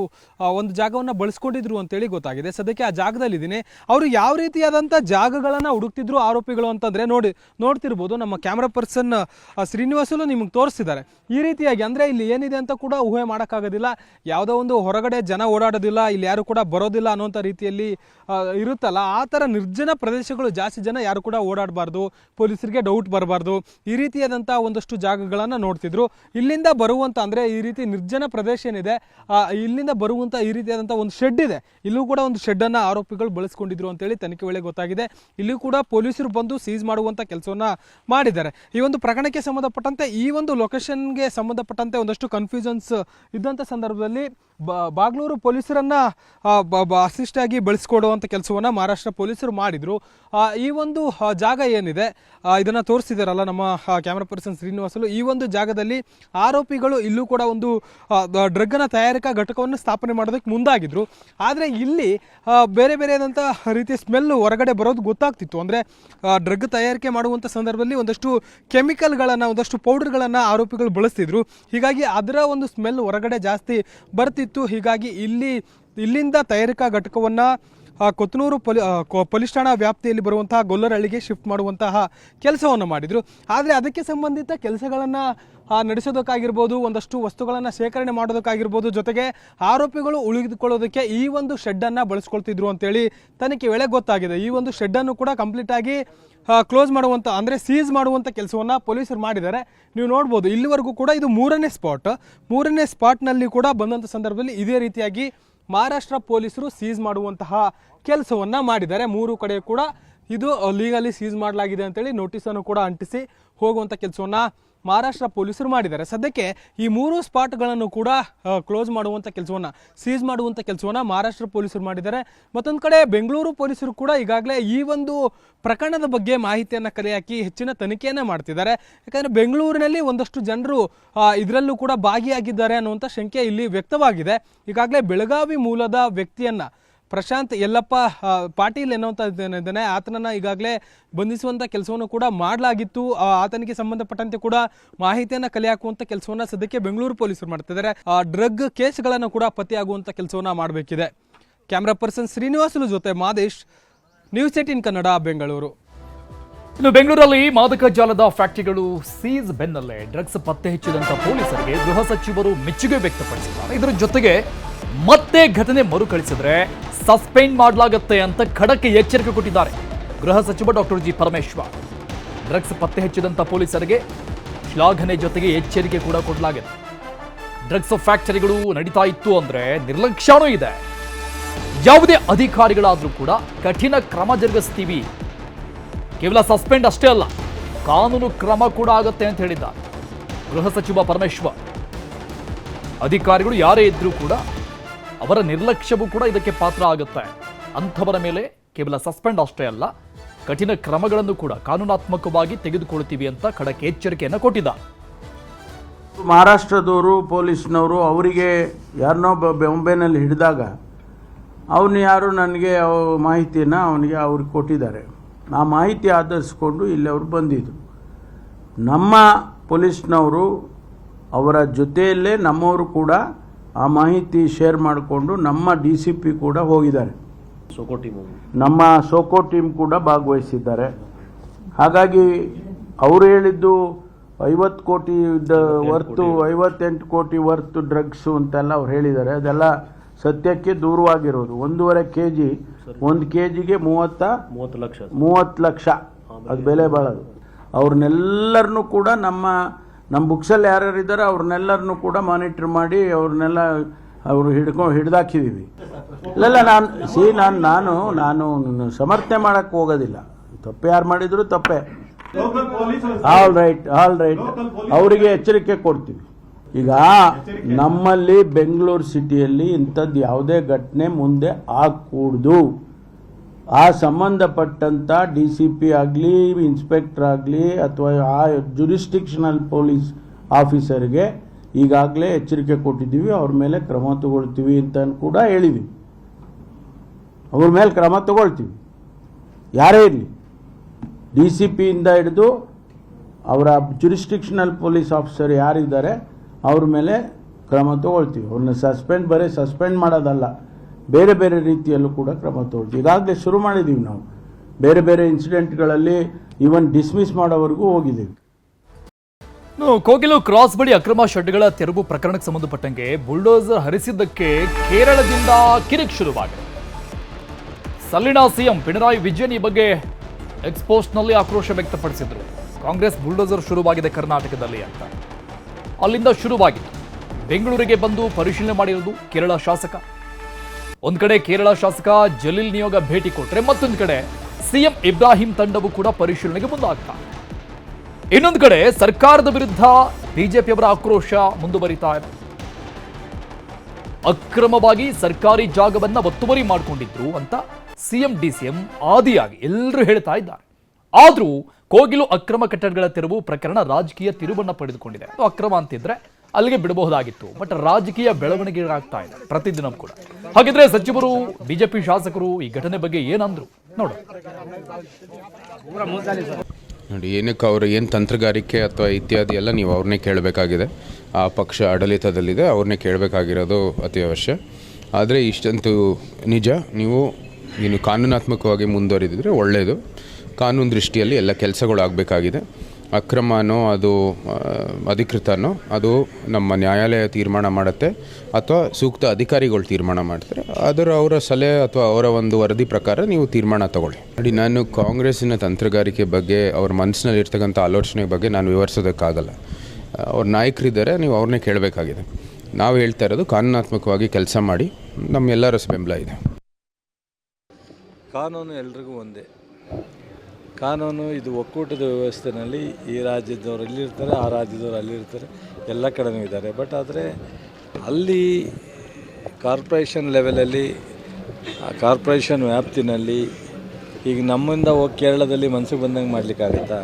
ಒಂದು ಜಾಗವನ್ನು ಬಳಸ್ಕೊಂಡಿದ್ರು ಅಂತೇಳಿ ಗೊತ್ತಾಗಿದೆ. ಸದ್ಯಕ್ಕೆ ಆ ಜಾಗದಲ್ಲಿದ್ದೀನಿ. ಅವರು ಯಾವ ರೀತಿಯಾದಂಥ ಜಾಗಗಳನ್ನು ಹುಡುಕ್ತಿದ್ರು ಆರೋಪಿಗಳು ಅಂತಂದರೆ ನೋಡ್ತಿರ್ಬೋದು. ನಮ್ಮ ಕ್ಯಾಮ್ರಾ ಪರ್ಸನ್ ಶ್ರೀನಿವಾಸಲು ನಿಮಗೆ ತೋರಿಸ್ತಿದ್ದಾರೆ. ಈ ರೀತಿಯಾಗಿ ಅಂದರೆ ಇಲ್ಲಿ ಏನಿದೆ ಅಂತ ಕೂಡ ಊಹೆ ಮಾಡೋಕ್ಕಾಗೋದಿಲ್ಲ. ಯಾವುದೋ ಒಂದು ಹೊರಗಡೆ ಜನ ಓಡಾಡೋದಿಲ್ಲ, ಇಲ್ಲಿ ಯಾರು ಕೂಡ ಬರೋದಿಲ್ಲ ಅನ್ನೋಂಥ ರೀತಿಯಲ್ಲಿ ಇರುತ್ತಲ್ಲ, ಆ ಥರ ನಿರ್ಜನ ಪ್ರದೇಶಗಳು, ಜಾಸ್ತಿ ಜನ ಯಾರು ಕೂಡ ಓಡಾಡಬಾರ್ದು, ಪೊಲೀಸರಿಗೆ ಡೌಟ್ ಬರಬಾರ್ದು, ಈ ರೀತಿಯಾದಂಥ ಒಂದಷ್ಟು ಜಾಗಗಳನ್ನು ನೋಡ್ತಿದ್ರು. ಇಲ್ಲಿಂದ ಬರುವಂಥ ಅಂದರೆ ಈ ರೀತಿ ನಿರ್ಜನ ಪ್ರದೇಶ ಏನಿದೆ, ಇಲ್ಲಿಂದ ಬರುವಂಥ ಈ ರೀತಿಯಾದಂಥ ಒಂದು ಶೆಡ್ ಇದೆ. ಇಲ್ಲೂ ಕೂಡ ಒಂದು ಶೆಡ್ಡನ್ನು ಆರೋಪಿಗಳು ಬಳಸ್ಕೊಂಡಿದ್ರು ಅಂತೇಳಿ ತನಿಖೆ ವೇಳೆ ಗೊತ್ತಾಗಿದೆ. ಇಲ್ಲೂ ಕೂಡ ಪೊಲೀಸರು ಬಂದು ಸೀಸ್ ಮಾಡುವಂಥ ಕೆಲಸವನ್ನು ಮಾಡಿದ್ದಾರೆ. ಈ ಒಂದು ಪ್ರಕರಣಕ್ಕೆ ಸಂಬಂಧಪಟ್ಟಂತೆ, ಈ ಒಂದು ಲೊಕೇಶನ್ಗೆ ಸಂಬಂಧಪಟ್ಟಂತೆ ಒಂದಷ್ಟು ಕನ್ಫ್ಯೂಷನ್ಸ್ ಇದ್ದಂಥ ಸಂದರ್ಭದಲ್ಲಿ ಬಾಗ್ಲೂರು ಪೊಲೀಸರನ್ನ ಅಸಿಸ್ಟ್ ಆಗಿ ಬಳಸಿಕೊಡುವಂಥ ಕೆಲಸವನ್ನು ಮಹಾರಾಷ್ಟ್ರ ಪೊಲೀಸರು ಮಾಡಿದರು. ಈ ಒಂದು ಜಾಗ ಏನಿದೆ ಇದನ್ನು ತೋರಿಸಿದಾರಲ್ಲ ನಮ್ಮ ಕ್ಯಾಮ್ರಾ ಪರ್ಸನ್ ಶ್ರೀನಿವಾಸಲು, ಈ ಒಂದು ಜಾಗದಲ್ಲಿ ಆರೋಪಿಗಳು ಇಲ್ಲೂ ಕೂಡ ಒಂದು ಡ್ರಗ್ನ ತಯಾರಿಕಾ ಘಟಕವನ್ನು ಸ್ಥಾಪನೆ ಮಾಡೋದಕ್ಕೆ ಮುಂದಾಗಿದ್ರು. ಆದರೆ ಇಲ್ಲಿ ಬೇರೆ ಬೇರೆಯಾದಂಥ ರೀತಿಯ ಸ್ಮೆಲ್ಲು ಹೊರಗಡೆ ಬರೋದು ಗೊತ್ತಾಗ್ತಿತ್ತು. ಅಂದರೆ ಡ್ರಗ್ ತಯಾರಿಕೆ ಮಾಡುವಂಥ ಸಂದರ್ಭದಲ್ಲಿ ಒಂದಷ್ಟು ಕೆಮಿಕಲ್ಗಳನ್ನು, ಒಂದಷ್ಟು ಪೌಡರ್ಗಳನ್ನು ಆರೋಪಿಗಳು ಬಳಸ್ತಿದ್ರು. ಹೀಗಾಗಿ ಅದರ ಒಂದು ಸ್ಮೆಲ್ ಹೊರಗಡೆ ಜಾಸ್ತಿ ಬರ್ತಿತ್ತು. ಹೀಗಾಗಿ ಇಲ್ಲಿಂದ ತಯಾರಿಕಾ ಘಟಕವನ್ನು ಕೊತ್ತನೂರು ಪೊಲೀಸ್ ಠಾಣಾ ವ್ಯಾಪ್ತಿಯಲ್ಲಿ ಬರುವಂತಹ ಗೊಲ್ಲರಹಳ್ಳಿಗೆ ಶಿಫ್ಟ್ ಮಾಡುವಂತಹ ಕೆಲಸವನ್ನು ಮಾಡಿದರು. ಆದರೆ ಅದಕ್ಕೆ ಸಂಬಂಧಿತ ಕೆಲಸಗಳನ್ನು ನಡೆಸೋದಕ್ಕಾಗಿರ್ಬೋದು, ಒಂದಷ್ಟು ವಸ್ತುಗಳನ್ನು ಶೇಖರಣೆ ಮಾಡೋದಕ್ಕಾಗಿರ್ಬೋದು, ಜೊತೆಗೆ ಆರೋಪಿಗಳು ಉಳಿದುಕೊಳ್ಳೋದಕ್ಕೆ ಈ ಒಂದು ಶೆಡ್ಡನ್ನು ಬಳಸ್ಕೊಳ್ತಿದ್ರು ಅಂತೇಳಿ ತನಿಖೆ ವೇಳೆ ಗೊತ್ತಾಗಿದೆ. ಈ ಒಂದು ಶೆಡ್ಡನ್ನು ಕೂಡ ಕಂಪ್ಲೀಟಾಗಿ ಕ್ಲೋಸ್ ಮಾಡುವಂಥ, ಅಂದರೆ ಸೀಸ್ ಮಾಡುವಂಥ ಕೆಲಸವನ್ನು ಪೊಲೀಸರು ಮಾಡಿದ್ದಾರೆ. ನೀವು ನೋಡ್ಬೋದು, ಇಲ್ಲಿವರೆಗೂ ಕೂಡ ಇದು 3ನೇ ಸ್ಪಾಟ್ನಲ್ಲಿ ಕೂಡ ಬಂದಂಥ ಸಂದರ್ಭದಲ್ಲಿ ಇದೇ ರೀತಿಯಾಗಿ ಮಹಾರಾಷ್ಟ್ರ ಪೊಲೀಸರು ಸೀಸ್ ಮಾಡುವಂತಹ ಕೆಲಸವನ್ನು ಮಾಡಿದ್ದಾರೆ. 3 ಕಡೆ ಕೂಡ ಇದು ಲೀಗಲಿ ಸೀಸ್ ಮಾಡಲಾಗಿದೆ ಅಂತೇಳಿ ನೋಟಿಸನ್ನು ಕೂಡ ಅಂಟಿಸಿ ಹೋಗುವಂಥ ಕೆಲಸವನ್ನು ಮಹಾರಾಷ್ಟ್ರ ಪೊಲೀಸರು ಮಾಡಿದ್ದಾರೆ. ಸದ್ಯಕ್ಕೆ ಈ 3 ಸ್ಪಾಟ್ಗಳನ್ನು ಕೂಡ ಕ್ಲೋಸ್ ಮಾಡುವಂಥ ಕೆಲಸವನ್ನು, ಸೀಸ್ ಮಾಡುವಂಥ ಕೆಲಸವನ್ನು ಮಹಾರಾಷ್ಟ್ರ ಪೊಲೀಸರು ಮಾಡಿದ್ದಾರೆ. ಮತ್ತೊಂದು ಕಡೆ ಬೆಂಗಳೂರು ಪೊಲೀಸರು ಕೂಡ ಈಗಾಗಲೇ ಈ ಒಂದು ಪ್ರಕರಣದ ಬಗ್ಗೆ ಮಾಹಿತಿಯನ್ನು ಕಲೆ ಹಾಕಿ ಹೆಚ್ಚಿನ ತನಿಖೆಯನ್ನು ಮಾಡ್ತಿದ್ದಾರೆ. ಯಾಕಂದರೆ ಬೆಂಗಳೂರಿನಲ್ಲಿ ಒಂದಷ್ಟು ಜನರು ಇದರಲ್ಲೂ ಕೂಡ ಭಾಗಿಯಾಗಿದ್ದಾರೆ ಅನ್ನುವಂಥ ಶಂಕೆ ಇಲ್ಲಿ ವ್ಯಕ್ತವಾಗಿದೆ. ಈಗಾಗಲೇ ಬೆಳಗಾವಿ ಮೂಲದ ವ್ಯಕ್ತಿಯನ್ನು, ಪ್ರಶಾಂತ್ ಯಲ್ಲಪ್ಪ ಪಾಟೀಲ್ ಎನ್ನುವಂಥದ್ದೇನಿದ್ದಾನೆ, ಆತನನ್ನು ಈಗಾಗಲೇ ಬಂಧಿಸುವಂಥ ಕೆಲಸವನ್ನು ಕೂಡ ಮಾಡಲಾಗಿತ್ತು. ಆತನಿಗೆ ಸಂಬಂಧಪಟ್ಟಂತೆ ಕೂಡ ಮಾಹಿತಿಯನ್ನು ಕಲೆ ಹಾಕುವಂಥ ಕೆಲಸವನ್ನು ಸದ್ಯಕ್ಕೆ ಬೆಂಗಳೂರು ಪೊಲೀಸರು ಮಾಡ್ತಿದ್ದಾರೆ. ಡ್ರಗ್ ಕೇಸ್ಗಳನ್ನು ಕೂಡ ಪತ್ತೆಯಾಗುವಂಥ ಕೆಲಸವನ್ನು ಮಾಡಬೇಕಿದೆ. ಕ್ಯಾಮ್ರಾ ಪರ್ಸನ್ ಶ್ರೀನಿವಾಸುಲು ಜೊತೆ ಮಾದೇಶ್, ನ್ಯೂಸ್ 18 ಕನ್ನಡ, ಬೆಂಗಳೂರು. ಇನ್ನು ಬೆಂಗಳೂರಲ್ಲಿ ಮಾದಕ ಜಾಲದ ಫ್ಯಾಕ್ಟರಿಗಳು ಸೀಸ್ ಬೆನ್ನಲ್ಲೇ ಡ್ರಗ್ಸ್ ಪತ್ತೆ ಹಚ್ಚಿದಂತ ಪೊಲೀಸರಿಗೆ ಗೃಹ ಸಚಿವರು ಮೆಚ್ಚುಗೆ ವ್ಯಕ್ತಪಡಿಸಿದ್ದಾರೆ. ಇದರ ಜೊತೆಗೆ ಮತ್ತೆ ಘಟನೆ ಮರುಕಳಿಸಿದ್ರೆ ಸಸ್ಪೆಂಡ್ ಮಾಡಲಾಗುತ್ತೆ ಅಂತ ಖಡಕ್ ಎಚ್ಚರಿಕೆ ಕೊಟ್ಟಿದ್ದಾರೆ ಗೃಹ ಸಚಿವ ಡಾಕ್ಟರ್ ಜಿ ಪರಮೇಶ್ವರ್. ಡ್ರಗ್ಸ್ ಪತ್ತೆ ಹಚ್ಚಿದಂತ ಪೊಲೀಸರಿಗೆ ಶ್ಲಾಘನೆ ಜೊತೆಗೆ ಎಚ್ಚರಿಕೆ ಕೂಡ ಕೊಡಲಾಗಿದೆ. ಡ್ರಗ್ಸ್ ಫ್ಯಾಕ್ಟರಿಗಳು ನಡೀತಾ ಇತ್ತು ಅಂದ್ರೆ ನಿರ್ಲಕ್ಷ್ಯನೂ ಇದೆ. ಯಾವುದೇ ಅಧಿಕಾರಿಗಳಾದ್ರೂ ಕೂಡ ಕಠಿಣ ಕ್ರಮ ಜರುಗಿಸ್ತೀವಿ, ಕೇವಲ ಸಸ್ಪೆಂಡ್ ಅಷ್ಟೇ ಅಲ್ಲ ಕಾನೂನು ಕ್ರಮ ಕೂಡ ಆಗುತ್ತೆ ಅಂತ ಹೇಳಿದ್ದಾರೆ ಗೃಹ ಸಚಿವ ಪರಮೇಶ್ವರ್. ಅಧಿಕಾರಿಗಳು ಯಾರೇ ಇದ್ರೂ ಕೂಡ ಅವರ ನಿರ್ಲಕ್ಷ್ಯವೂ ಕೂಡ ಇದಕ್ಕೆ ಪಾತ್ರ ಆಗುತ್ತೆ. ಅಂಥವರ ಮೇಲೆ ಕೇವಲ ಸಸ್ಪೆಂಡ್ ಅಷ್ಟೇ ಅಲ್ಲ ಕಠಿಣ ಕ್ರಮಗಳನ್ನು ಕೂಡ ಕಾನೂನಾತ್ಮಕವಾಗಿ ತೆಗೆದುಕೊಳ್ತೀವಿ ಅಂತ ಖಡಕ್ ಎಚ್ಚರಿಕೆಯನ್ನು ಕೊಟ್ಟಿದ್ದಾರೆ. ಮಹಾರಾಷ್ಟ್ರದವರು ಪೊಲೀಸ್ನವರು ಅವರಿಗೆ ಯಾರನ್ನೋ ಬಾಂಬೆನಲ್ಲಿ ಹಿಡಿದಾಗ ಅವನು ಯಾರು ನನಗೆ ಮಾಹಿತಿಯನ್ನು ಅವ್ರಿಗೆ ಕೊಟ್ಟಿದ್ದಾರೆ. ಆ ಮಾಹಿತಿ ಆಧರಿಸ್ಕೊಂಡು ಇಲ್ಲಿ ಅವರು ಬಂದಿದ್ದರು. ನಮ್ಮ ಪೊಲೀಸ್ನವರು ಅವರ ಜೊತೆಯಲ್ಲೇ ನಮ್ಮವರು ಕೂಡ ಆ ಮಾಹಿತಿ ಶೇರ್ ಮಾಡಿಕೊಂಡು ನಮ್ಮ DCP ಕೂಡ ಹೋಗಿದ್ದಾರೆ. ನಮ್ಮ ಸೋಕೋ ಟೀಮ್ ಕೂಡ ಭಾಗವಹಿಸಿದ್ದಾರೆ. ಹಾಗಾಗಿ ಅವರು ಹೇಳಿದ್ದು 50 ಕೋಟಿ ವರ್ತು 58 ಕೋಟಿ ವರ್ತು ಡ್ರಗ್ಸು ಅಂತೆಲ್ಲ ಅವ್ರು ಹೇಳಿದ್ದಾರೆ. ಅದೆಲ್ಲ ಸತ್ಯಕ್ಕೆ ದೂರವಾಗಿರೋದು. 1.5 kg 1 kgಗೆ 30 ಲಕ್ಷ ಅದು ಬೆಲೆ ಬಾಳೋದು. ಅವ್ರನ್ನೆಲ್ಲರನ್ನೂ ಕೂಡ ನಮ್ಮ ಬುಕ್ಸಲ್ಲಿ ಯಾರ್ಯಾರಿದ್ದಾರೆ ಅವ್ರನ್ನೆಲ್ಲರನ್ನೂ ಕೂಡ ಮಾನಿಟರ್ ಮಾಡಿ ಅವ್ರನ್ನೆಲ್ಲ ಹಿಡ್ದಾಕಿದ್ದೀವಿ. ಇಲ್ಲ ನಾನು ಸಮರ್ಥನೆ ಮಾಡೋಕ್ಕೆ ಹೋಗೋದಿಲ್ಲ. ತಪ್ಪು ಯಾರು ಮಾಡಿದ್ರು ತಪ್ಪೇ. ಆಲ್ ರೈಟ್ ಅವರಿಗೆ ಎಚ್ಚರಿಕೆ ಕೊಡ್ತೀವಿ. ಈಗ ನಮ್ಮಲ್ಲಿ ಬೆಂಗಳೂರು ಸಿಟಿಯಲ್ಲಿ ಇಂಥದ್ದು ಯಾವುದೇ ಘಟನೆ ಮುಂದೆ ಆಗಕೂಡ್ದು. ಆ ಸಂಬಂಧಪಟ್ಟಂಥ DCP ಆಗಲಿ ಇನ್ಸ್ಪೆಕ್ಟರ್ ಆಗಲಿ ಅಥವಾ ಆ ಜುರಿಸ್ಟಿಕ್ಷನಲ್ ಪೊಲೀಸ್ ಆಫೀಸರ್ಗೆ ಈಗಾಗಲೇ ಎಚ್ಚರಿಕೆ ಕೊಟ್ಟಿದ್ದೀವಿ. ಅವ್ರ ಮೇಲೆ ಕ್ರಮ ತಗೊಳ್ತೀವಿ ಅಂತ ಕೂಡ ಹೇಳಿದ್ದೀವಿ. ಅವ್ರ ಮೇಲೆ ಕ್ರಮ ತಗೊಳ್ತೀವಿ, ಯಾರೇ ಇರಲಿ, DCPಯಿಂದ ಹಿಡಿದು ಅವರ ಜುರಿಸ್ಟಿಕ್ಷನಲ್ ಪೊಲೀಸ್ ಆಫೀಸರ್ ಯಾರಿದ್ದಾರೆ ಅವ್ರ ಮೇಲೆ ಕ್ರಮ ತಗೊಳ್ತೀವಿ. ಅವ್ರನ್ನ ಸಸ್ಪೆಂಡ್ ಮಾಡೋದಲ್ಲ, ಬೇರೆ ಬೇರೆ ರೀತಿಯಲ್ಲೂ ಕೂಡ ಕ್ರಮ ತಗೊಳ್ತೀವಿ. ಈಗಾಗಲೇ ಶುರು ಮಾಡಿದ್ದೀವಿ. ನಾವು ಬೇರೆ ಬೇರೆ ಇನ್ಸಿಡೆಂಟ್ಗಳಲ್ಲಿ ಈವನ್ ಡಿಸ್ಮಿಸ್ ಮಾಡೋವರೆಗೂ ಹೋಗಿದ್ದೀವಿ. ಕೋಗಿಲು ಕ್ರಾಸ್ ಬಳಿ ಅಕ್ರಮ ಶೆಡ್ಗಳ ತೆರವು ಪ್ರಕರಣಕ್ಕೆ ಸಂಬಂಧಪಟ್ಟಂಗೆ ಬುಲ್ಡೋಸರ್ ಹರಿಸಿದ್ದಕ್ಕೆ ಕೇರಳದಿಂದ ಕಿರಿಕ್ ಶುರುವಾಗಿದೆ. ಸಲ್ಲಿನ ಸಿಎಂ ಪಿಣರಾಯಿ ವಿಜಯನ್ ಈ ಬಗ್ಗೆ ಎಕ್ಸ್ಪೋಸ್ಟ್ನಲ್ಲಿ ಆಕ್ರೋಶ ವ್ಯಕ್ತಪಡಿಸಿದ್ರು. ಕಾಂಗ್ರೆಸ್ ಬುಲ್ಡೋಸರ್ ಶುರುವಾಗಿದೆ ಕರ್ನಾಟಕದಲ್ಲಿ ಅಂತ ಅಲ್ಲಿಂದ ಶುರುವಾಗಿತ್ತು. ಬೆಂಗಳೂರಿಗೆ ಬಂದು ಪರಿಶೀಲನೆ ಮಾಡಿರೋದು ಕೇರಳ ಶಾಸಕ. ಒಂದ್ ಕಡೆ ಕೇರಳ ಶಾಸಕ ಜಲೀಲ್ ನಿಯೋಗ ಭೇಟಿ ಕೊಟ್ರೆ, ಮತ್ತೊಂದು ಕಡೆ ಸಿಎಂ ಇಬ್ರಾಹಿಂ ತಂಡವು ಕೂಡ ಪರಿಶೀಲನೆಗೆ ಮುಂದಾಗ್ತಾರೆ. ಇನ್ನೊಂದು ಕಡೆ ಸರ್ಕಾರದ ವಿರುದ್ಧ ಬಿಜೆಪಿಯವರ ಆಕ್ರೋಶ ಮುಂದುವರಿತಾ ಇದೆ. ಅಕ್ರಮವಾಗಿ ಸರ್ಕಾರಿ ಜಾಗವನ್ನ ಒತ್ತುವರಿ ಮಾಡಿಕೊಂಡಿದ್ರು ಅಂತ ಸಿಎಂ DCM ಆದಿಯಾಗಿ ಎಲ್ಲರೂ ಹೇಳ್ತಾ ಇದ್ದಾರೆ. ಆದ್ರೂ ಕೋಗಿಲು ಅಕ್ರಮ ಕಟ್ಟಡಗಳ ತೆರವು ಪ್ರಕರಣ ರಾಜಕೀಯ ತಿರುವನ್ನ ಪಡೆದುಕೊಂಡಿದೆ. ಅಕ್ರಮ ಅಂತಿದ್ರೆ ಅಲ್ಲಿಗೆ ಬಿಡಬಹುದಾಗಿತ್ತು, ಬಟ್ ರಾಜಕೀಯ ಬೆಳವಣಿಗೆ ಆಗ್ತಾ ಇದೆ ಪ್ರತಿದಿನ ಕೂಡ. ಹಾಗಿದ್ರೆ ಸಚಿವರು, ಬಿಜೆಪಿ ಶಾಸಕರು ಈ ಘಟನೆ ಬಗ್ಗೆ ಏನಂದ್ರು ನೋಡು. ನೋಡಿ, ಏನಕ್ಕೆ ಅವರು ಏನು ತಂತ್ರಗಾರಿಕೆ ಅಥವಾ ಇತ್ಯಾದಿ ಎಲ್ಲ ನೀವು ಅವ್ರನ್ನೇ ಕೇಳಬೇಕಾಗಿದೆ. ಆ ಪಕ್ಷ ಆಡಳಿತದಲ್ಲಿದೆ, ಅವ್ರನ್ನೇ ಕೇಳಬೇಕಾಗಿರೋದು ಅತಿ ಅವಶ್ಯ. ಆದರೆ ಇಷ್ಟಂತೂ ನಿಜ, ನೀನು ಕಾನೂನಾತ್ಮಕವಾಗಿ ಮುಂದುವರಿದಿದ್ರೆ ಒಳ್ಳೆಯದು. ಕಾನೂನು ದೃಷ್ಟಿಯಲ್ಲಿ ಎಲ್ಲ ಕೆಲಸಗಳು ಆಗಬೇಕಾಗಿದೆ. ಅಕ್ರಮನೋ ಅದು ಅಧಿಕೃತನೋ ಅದು ನಮ್ಮ ನ್ಯಾಯಾಲಯ ತೀರ್ಮಾನ ಮಾಡುತ್ತೆ ಅಥವಾ ಸೂಕ್ತ ಅಧಿಕಾರಿಗಳು ತೀರ್ಮಾನ ಮಾಡ್ತಾರೆ. ಅವರ ಸಲಹೆ ಅಥವಾ ಅವರ ಒಂದು ವರದಿ ಪ್ರಕಾರ ನೀವು ತೀರ್ಮಾನ ತಗೊಳ್ಳಿ. ನೋಡಿ, ನಾನು ಕಾಂಗ್ರೆಸ್ಸಿನ ತಂತ್ರಗಾರಿಕೆ ಬಗ್ಗೆ, ಅವ್ರ ಮನಸ್ಸಿನಲ್ಲಿ ಇರ್ತಕ್ಕಂಥ ಆಲೋಚನೆ ಬಗ್ಗೆ ನಾನು ವಿವರಿಸೋದಕ್ಕಾಗಲ್ಲ. ಅವ್ರ ನಾಯಕರಿದ್ದಾರೆ, ನೀವು ಅವ್ರನ್ನೇ ಕೇಳಬೇಕಾಗಿದೆ. ನಾವು ಹೇಳ್ತಾ ಇರೋದು ಕಾನೂನಾತ್ಮಕವಾಗಿ ಕೆಲಸ ಮಾಡಿ, ನಮ್ಮೆಲ್ಲರ ಬೆಂಬಲ ಇದೆ. ಕಾನೂನು ಎಲ್ರಿಗೂ ಒಂದೇ. ಕಾನೂನು ಇದು ಒಕ್ಕೂಟದ ವ್ಯವಸ್ಥೆಯಲ್ಲಿ ಈ ರಾಜ್ಯದವರು ಇಲ್ಲಿರ್ತಾರೆ, ಆ ರಾಜ್ಯದವರು ಅಲ್ಲಿರ್ತಾರೆ, ಎಲ್ಲ ಕಡೆನೂ ಇದ್ದಾರೆ. ಬಟ್ ಆದರೆ ಅಲ್ಲಿ ಕಾರ್ಪೊರೇಷನ್ ಲೆವೆಲಲ್ಲಿ, ಕಾರ್ಪೊರೇಷನ್ ವ್ಯಾಪ್ತಿನಲ್ಲಿ ಈಗ ನಮ್ಮಿಂದ ಹೋಗಿ ಕೇರಳದಲ್ಲಿ ಮನಸ್ಸಿಗೆ ಬಂದಂಗೆ ಮಾಡಲಿಕ್ಕಾಗತ್ತಾ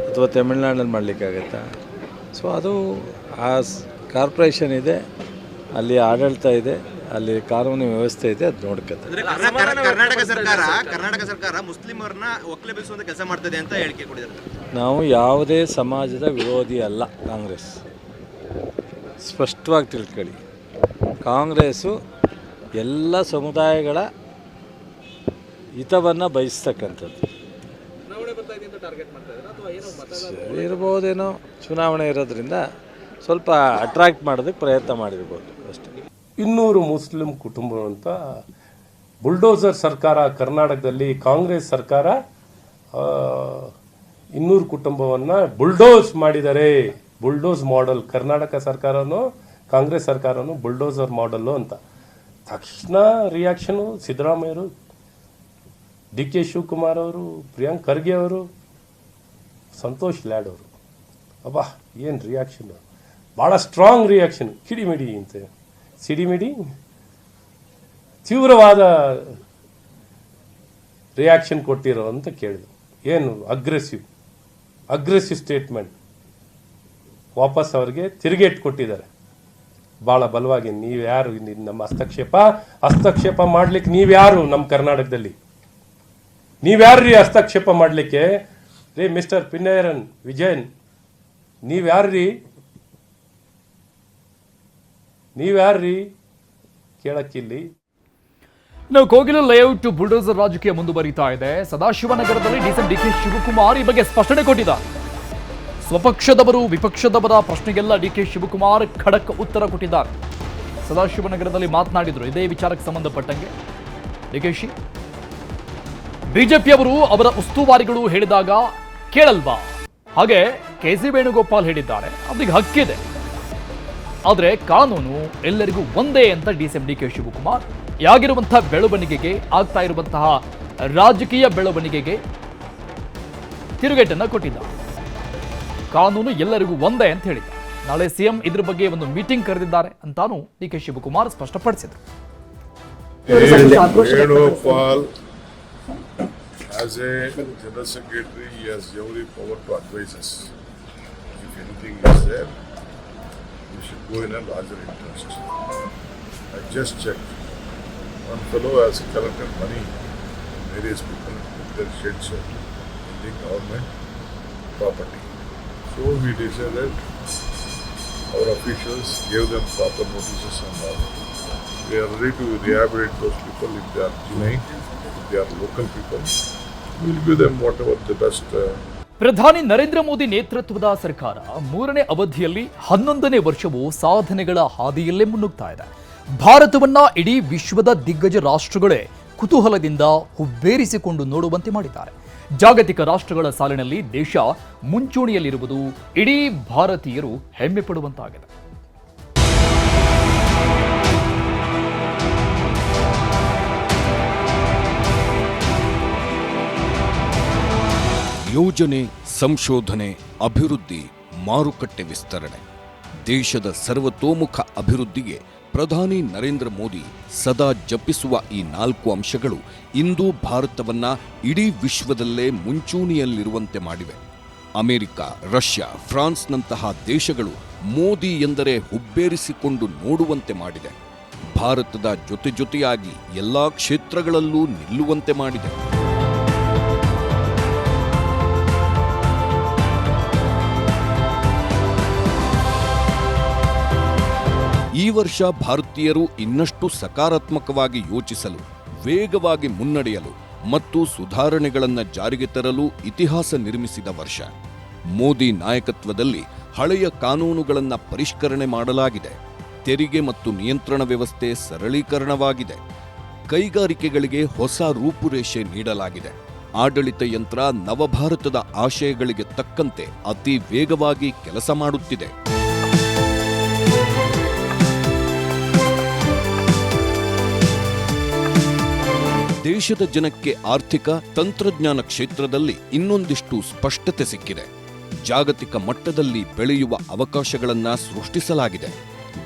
ಅಥವಾ ತಮಿಳ್ನಾಡಲ್ಲಿ ಮಾಡಲಿಕ್ಕಾಗತ್ತಾ? ಸೊ ಅದು ಆ ಕಾರ್ಪೊರೇಷನ್ ಇದೆ, ಅಲ್ಲಿ ಆಡಳಿತ ಇದೆ, ಅಲ್ಲಿ ಕಾನೂನು ವ್ಯವಸ್ಥೆ ಇದೆ, ಅದು ನೋಡ್ಕೊತಾರೆ. ಕರ್ನಾಟಕ ಸರ್ಕಾರ ಮುಸ್ಲಿಮರನ್ನ ಒಕ್ಕಲೆಬ್ಬಿಸುವಂತ ಕೆಲಸ ಮಾಡ್ತದೆ ಅಂತ ಹೇಳಿಕೆ ಕೊಟ್ಟಿದ್ದಾರೆ. ನಾವು ಯಾವುದೇ ಸಮಾಜದ ವಿರೋಧಿ ಅಲ್ಲ. ಕಾಂಗ್ರೆಸ್ ಸ್ಪಷ್ಟವಾಗಿ ತಿಳ್ಕೊಳ್ಳಿ, ಕಾಂಗ್ರೆಸ್ಸು ಎಲ್ಲ ಸಮುದಾಯಗಳ ಹಿತವನ್ನು ಬಯಸ್ತಕ್ಕಂಥದ್ದು. ಸರಿ ಇರ್ಬೋದೇನೋ, ಚುನಾವಣೆ ಇರೋದ್ರಿಂದ ಸ್ವಲ್ಪ ಅಟ್ರಾಕ್ಟ್ ಮಾಡೋದಕ್ಕೆ ಪ್ರಯತ್ನ ಮಾಡಿರ್ಬೋದು ಅಷ್ಟೇ. 200 ಮುಸ್ಲಿಂ ಕುಟುಂಬ ಅಂತ ಬುಲ್ಡೋಸರ್ ಸರ್ಕಾರ ಕರ್ನಾಟಕದಲ್ಲಿ ಕಾಂಗ್ರೆಸ್ ಸರ್ಕಾರ 200 ಕುಟುಂಬವನ್ನು ಬುಲ್ಡೋಸ್ ಮಾಡಿದ್ದಾರೆ. ಬುಲ್ಡೋಸ್ ಮಾಡೆಲ್ ಕರ್ನಾಟಕ ಸರ್ಕಾರನೂ ಕಾಂಗ್ರೆಸ್ ಸರ್ಕಾರನೂ ಬುಲ್ಡೋಸರ್ ಮಾಡೆಲ್ಲು ಅಂತ ತಕ್ಷಣ ರಿಯಾಕ್ಷನು ಸಿದ್ದರಾಮಯ್ಯರು, DK ಶಿವಕುಮಾರ್ ಅವರು, ಪ್ರಿಯಾಂಕ್ ಖರ್ಗೆ ಅವರು, ಸಂತೋಷ್ ಲ್ಯಾಡ್ ಅವರು, ಅಬ್ಬಾ ಏನು ರಿಯಾಕ್ಷನ್, ಭಾಳ ಸ್ಟ್ರಾಂಗ್ ರಿಯಾಕ್ಷನ್. ಕಿಡಿಮಿಡಿ ಅಂತ ಸಿಡಿಮಿಡಿ ತೀವ್ರವಾದ ರಿಯಾಕ್ಷನ್ ಕೊಟ್ಟಿರೋ ಅಂತ ಕೇಳಿದ್ರು. ಏನು ಅಗ್ರೆಸಿವ್ ಸ್ಟೇಟ್ಮೆಂಟ್ ವಾಪಸ್ ಅವ್ರಿಗೆ ತಿರುಗೇಟ್ ಕೊಟ್ಟಿದ್ದಾರೆ ಭಾಳ ಬಲವಾಗಿ. ನೀವ್ಯಾರು ನಮ್ಮ ಹಸ್ತಕ್ಷೇಪ ಮಾಡ್ಲಿಕ್ಕೆ ನೀವ್ಯಾರು? ನಮ್ಮ ಕರ್ನಾಟಕದಲ್ಲಿ ನೀವ್ಯಾರ್ರೀ ಹಸ್ತಕ್ಷೇಪ ಮಾಡಲಿಕ್ಕೆ? ರೀ ಮಿಸ್ಟರ್ ಪಿನೈರನ್ ವಿಜಯನ್, ನೀವ್ಯಾರ್ರೀ ಕೇಳಕ್ಕಿಲ್ಲಿ? ನಾವು ಕೋಗಿಲ ಲೇಔಟ್ ಬುಲ್ಡೋಸರ್ ರಾಜಕೀಯ ಮುಂದುವರಿತಾ ಇದೆ. ಸದಾಶಿವನಗರದಲ್ಲಿ DK ಶಿವಕುಮಾರ್ ಈ ಬಗ್ಗೆ ಸ್ಪಷ್ಟನೆ ಕೊಟ್ಟಿದ್ದಾರೆ. ಸ್ವಪಕ್ಷದವರು ವಿಪಕ್ಷದವರ ಪ್ರಶ್ನೆಗೆಲ್ಲ DK ಶಿವಕುಮಾರ್ ಖಡಕ್ ಉತ್ತರ ಕೊಟ್ಟಿದ್ದಾರೆ. ಸದಾಶಿವನಗರದಲ್ಲಿ ಮಾತನಾಡಿದರು ಇದೇ ವಿಚಾರಕ್ಕೆ ಸಂಬಂಧಪಟ್ಟಂಗೆ. DKಶಿ ಬಿಜೆಪಿಯವರು ಅವರ ಉಸ್ತುವಾರಿಗಳು ಹೇಳಿದಾಗ ಕೇಳಲ್ವಾ? ಹಾಗೆ KC ವೇಣುಗೋಪಾಲ್ ಹೇಳಿದ್ದಾರೆ, ಅವರಿಗೆ ಹಕ್ಕಿದೆ, ಆದರೆ ಕಾನೂನು ಎಲ್ಲರಿಗೂ ಒಂದೇ ಅಂತ DK ಶಿವಕುಮಾರ್ ಆಗಿರುವಂತಹ ಬೆಳವಣಿಗೆಗೆ, ಆಗ್ತಾ ಇರುವಂತಹ ರಾಜಕೀಯ ಬೆಳವಣಿಗೆಗೆ ತಿರುಗೇಟನ್ನು ಕೊಟ್ಟಿದ್ದಾರೆ. ಕಾನೂನು ಎಲ್ಲರಿಗೂ ಒಂದೇ ಅಂತ ಹೇಳಿದ್ದಾರೆ. ನಾಳೆ CM ಇದ್ರ ಬಗ್ಗೆ ಒಂದು ಮೀಟಿಂಗ್ ಕರೆದಿದ್ದಾರೆ ಅಂತಾನು DK ಶಿವಕುಮಾರ್ ಸ್ಪಷ್ಟಪಡಿಸಿದರು. Venugopal, as a general secretary, he has every power to advise us. If anything is there, we should go in a larger interest. I just checked. One fellow has collected money, various people with their sheds in the government property. So we decided, our officials gave them proper notices and all. We are ready to rehabilitate those people if they are genuine, if they are local people. We will give them whatever the best. ಪ್ರಧಾನಿ ನರೇಂದ್ರ ಮೋದಿ ನೇತೃತ್ವದ ಸರ್ಕಾರ 3ನೇ ಅವಧಿಯಲ್ಲಿ 11ನೇ ವರ್ಷವೂ ಸಾಧನೆಗಳ ಹಾದಿಯಲ್ಲೇ ಮುನ್ನುಗ್ತಾ ಇದೆ. ಭಾರತವನ್ನ ಇಡೀ ವಿಶ್ವದ ದಿಗ್ಗಜ ರಾಷ್ಟ್ರಗಳೇ ಕುತೂಹಲದಿಂದ ಹುಬ್ಬೇರಿಸಿಕೊಂಡು ನೋಡುವಂತೆ ಮಾಡಿದ್ದಾರೆ. ಜಾಗತಿಕ ರಾಷ್ಟ್ರಗಳ ಸಾಲಿನಲ್ಲಿ ದೇಶ ಮುಂಚೂಣಿಯಲ್ಲಿರುವುದು ಇಡೀ ಭಾರತೀಯರು ಹೆಮ್ಮೆ ಪಡುವಂತಾಗಿದೆ. ಯೋಜನೆ, ಸಂಶೋಧನೆ, ಅಭಿವೃದ್ಧಿ, ಮಾರುಕಟ್ಟೆ ವಿಸ್ತರಣೆ, ದೇಶದ ಸರ್ವತೋಮುಖ ಅಭಿವೃದ್ಧಿಗೆ ಪ್ರಧಾನಿ ನರೇಂದ್ರ ಮೋದಿ ಸದಾ ಜಪಿಸುವ ಈ 4 ಅಂಶಗಳು ಇಂದು ಭಾರತವನ್ನ ಇಡೀ ವಿಶ್ವದಲ್ಲೇ ಮುಂಚೂಣಿಯಲ್ಲಿರುವಂತೆ ಮಾಡಿವೆ. ಅಮೆರಿಕ, ರಷ್ಯಾ, ಫ್ರಾನ್ಸ್ನಂತಹ ದೇಶಗಳು ಮೋದಿ ಎಂದರೆ ಹುಬ್ಬೇರಿಸಿಕೊಂಡು ನೋಡುವಂತೆ ಮಾಡಿದೆ. ಭಾರತದ ಜೊತೆಯಾಗಿ ಎಲ್ಲಾ ಕ್ಷೇತ್ರಗಳಲ್ಲೂ ನಿಲ್ಲುವಂತೆ ಮಾಡಿದೆ. ಈ ವರ್ಷ ಭಾರತೀಯರು ಇನ್ನಷ್ಟು ಸಕಾರಾತ್ಮಕವಾಗಿ ಯೋಚಿಸಲು, ವೇಗವಾಗಿ ಮುನ್ನಡೆಯಲು ಮತ್ತು ಸುಧಾರಣೆಗಳನ್ನು ಜಾರಿಗೆ ತರಲು ಇತಿಹಾಸ ನಿರ್ಮಿಸಿದ ವರ್ಷ. ಮೋದಿ ನಾಯಕತ್ವದಲ್ಲಿ ಹಳೆಯ ಕಾನೂನುಗಳನ್ನು ಪರಿಷ್ಕರಣೆ ಮಾಡಲಾಗಿದೆ. ತೆರಿಗೆ ಮತ್ತು ನಿಯಂತ್ರಣ ವ್ಯವಸ್ಥೆ ಸರಳೀಕರಣವಾಗಿದೆ. ಕೈಗಾರಿಕೆಗಳಿಗೆ ಹೊಸ ರೂಪುರೇಷೆ ನೀಡಲಾಗಿದೆ. ಆಡಳಿತ ಯಂತ್ರ ನವಭಾರತದ ಆಶಯಗಳಿಗೆ ತಕ್ಕಂತೆ ಅತಿ ವೇಗವಾಗಿ ಕೆಲಸ ಮಾಡುತ್ತಿದೆ. ದೇಶದ ಜನಕ್ಕೆ ಆರ್ಥಿಕ, ತಂತ್ರಜ್ಞಾನ ಕ್ಷೇತ್ರದಲ್ಲಿ ಇನ್ನೊಂದಿಷ್ಟು ಸ್ಪಷ್ಟತೆ ಸಿಕ್ಕಿದೆ. ಜಾಗತಿಕ ಮಟ್ಟದಲ್ಲಿ ಬೆಳೆಯುವ ಅವಕಾಶಗಳನ್ನು ಸೃಷ್ಟಿಸಲಾಗಿದೆ.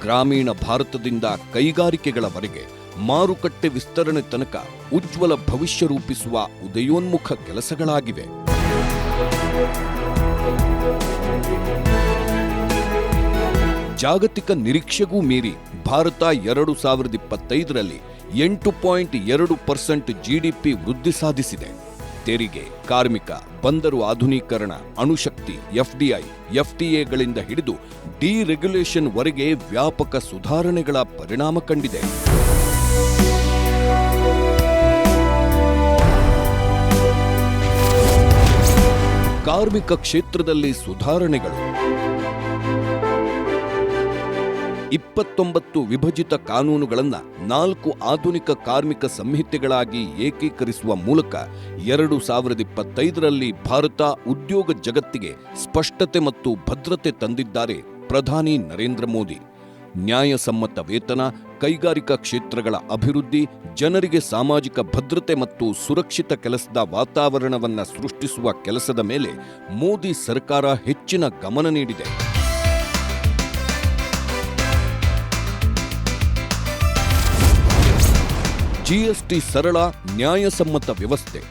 ಗ್ರಾಮೀಣ ಭಾರತದಿಂದ ಕೈಗಾರಿಕೆಗಳವರೆಗೆ ಮಾರುಕಟ್ಟೆ ವಿಸ್ತರಣೆ ತನಕ ಉಜ್ವಲ ಭವಿಷ್ಯ ರೂಪಿಸುವ ಉದಯೋನ್ಮುಖ ಕೆಲಸಗಳಾಗಿವೆ. ಜಾಗತಿಕ ನಿರೀಕ್ಷೆಗೂ ಮೀರಿ ಭಾರತ 2025ರಲ್ಲಿ 8.2% GDP ವೃದ್ಧಿ ಸಾಧಿಸಿದೆ. ತೆರಿಗೆ, ಕಾರ್ಮಿಕ, ಬಂದರು ಆಧುನೀಕರಣ, ಅಣುಶಕ್ತಿ, FDI, FTAಗಳಿಂದ ಹಿಡಿದು ಡಿರೆಗ್ಯುಲೇಷನ್ ವರೆಗೆ ವ್ಯಾಪಕ ಸುಧಾರಣೆಗಳ ಪರಿಣಾಮ ಕಂಡಿದೆ. ಕಾರ್ಮಿಕ ಕ್ಷೇತ್ರದಲ್ಲಿ ಸುಧಾರಣೆಗಳು. 29 ವಿಭಜಿತ ಕಾನೂನುಗಳನ್ನು 4 ಆಧುನಿಕ ಕಾರ್ಮಿಕ ಸಂಹಿತೆಗಳಾಗಿ ಏಕೀಕರಿಸುವ ಮೂಲಕ 2025ರಲ್ಲಿ ಭಾರತ ಉದ್ಯೋಗ ಜಗತ್ತಿಗೆ ಸ್ಪಷ್ಟತೆ ಮತ್ತು ಭದ್ರತೆ ತಂದಿದ್ದಾರೆ ಪ್ರಧಾನಿ ನರೇಂದ್ರ ಮೋದಿ. ನ್ಯಾಯಸಮ್ಮತ ವೇತನ, ಕೈಗಾರಿಕಾ ಕ್ಷೇತ್ರಗಳ ಅಭಿವೃದ್ಧಿ, ಜನರಿಗೆ ಸಾಮಾಜಿಕ ಭದ್ರತೆ ಮತ್ತು ಸುರಕ್ಷಿತ ಕೆಲಸದ ವಾತಾವರಣವನ್ನು ಸೃಷ್ಟಿಸುವ ಕೆಲಸದ ಮೇಲೆ ಮೋದಿ ಸರ್ಕಾರ ಹೆಚ್ಚಿನ ಗಮನ ನೀಡಿದೆ. ಜಿಎಸ್ಟಿ ಸರಳ, ನ್ಯಾಯಸಮ್ಮತ ವ್ಯವಸ್ಥೆ.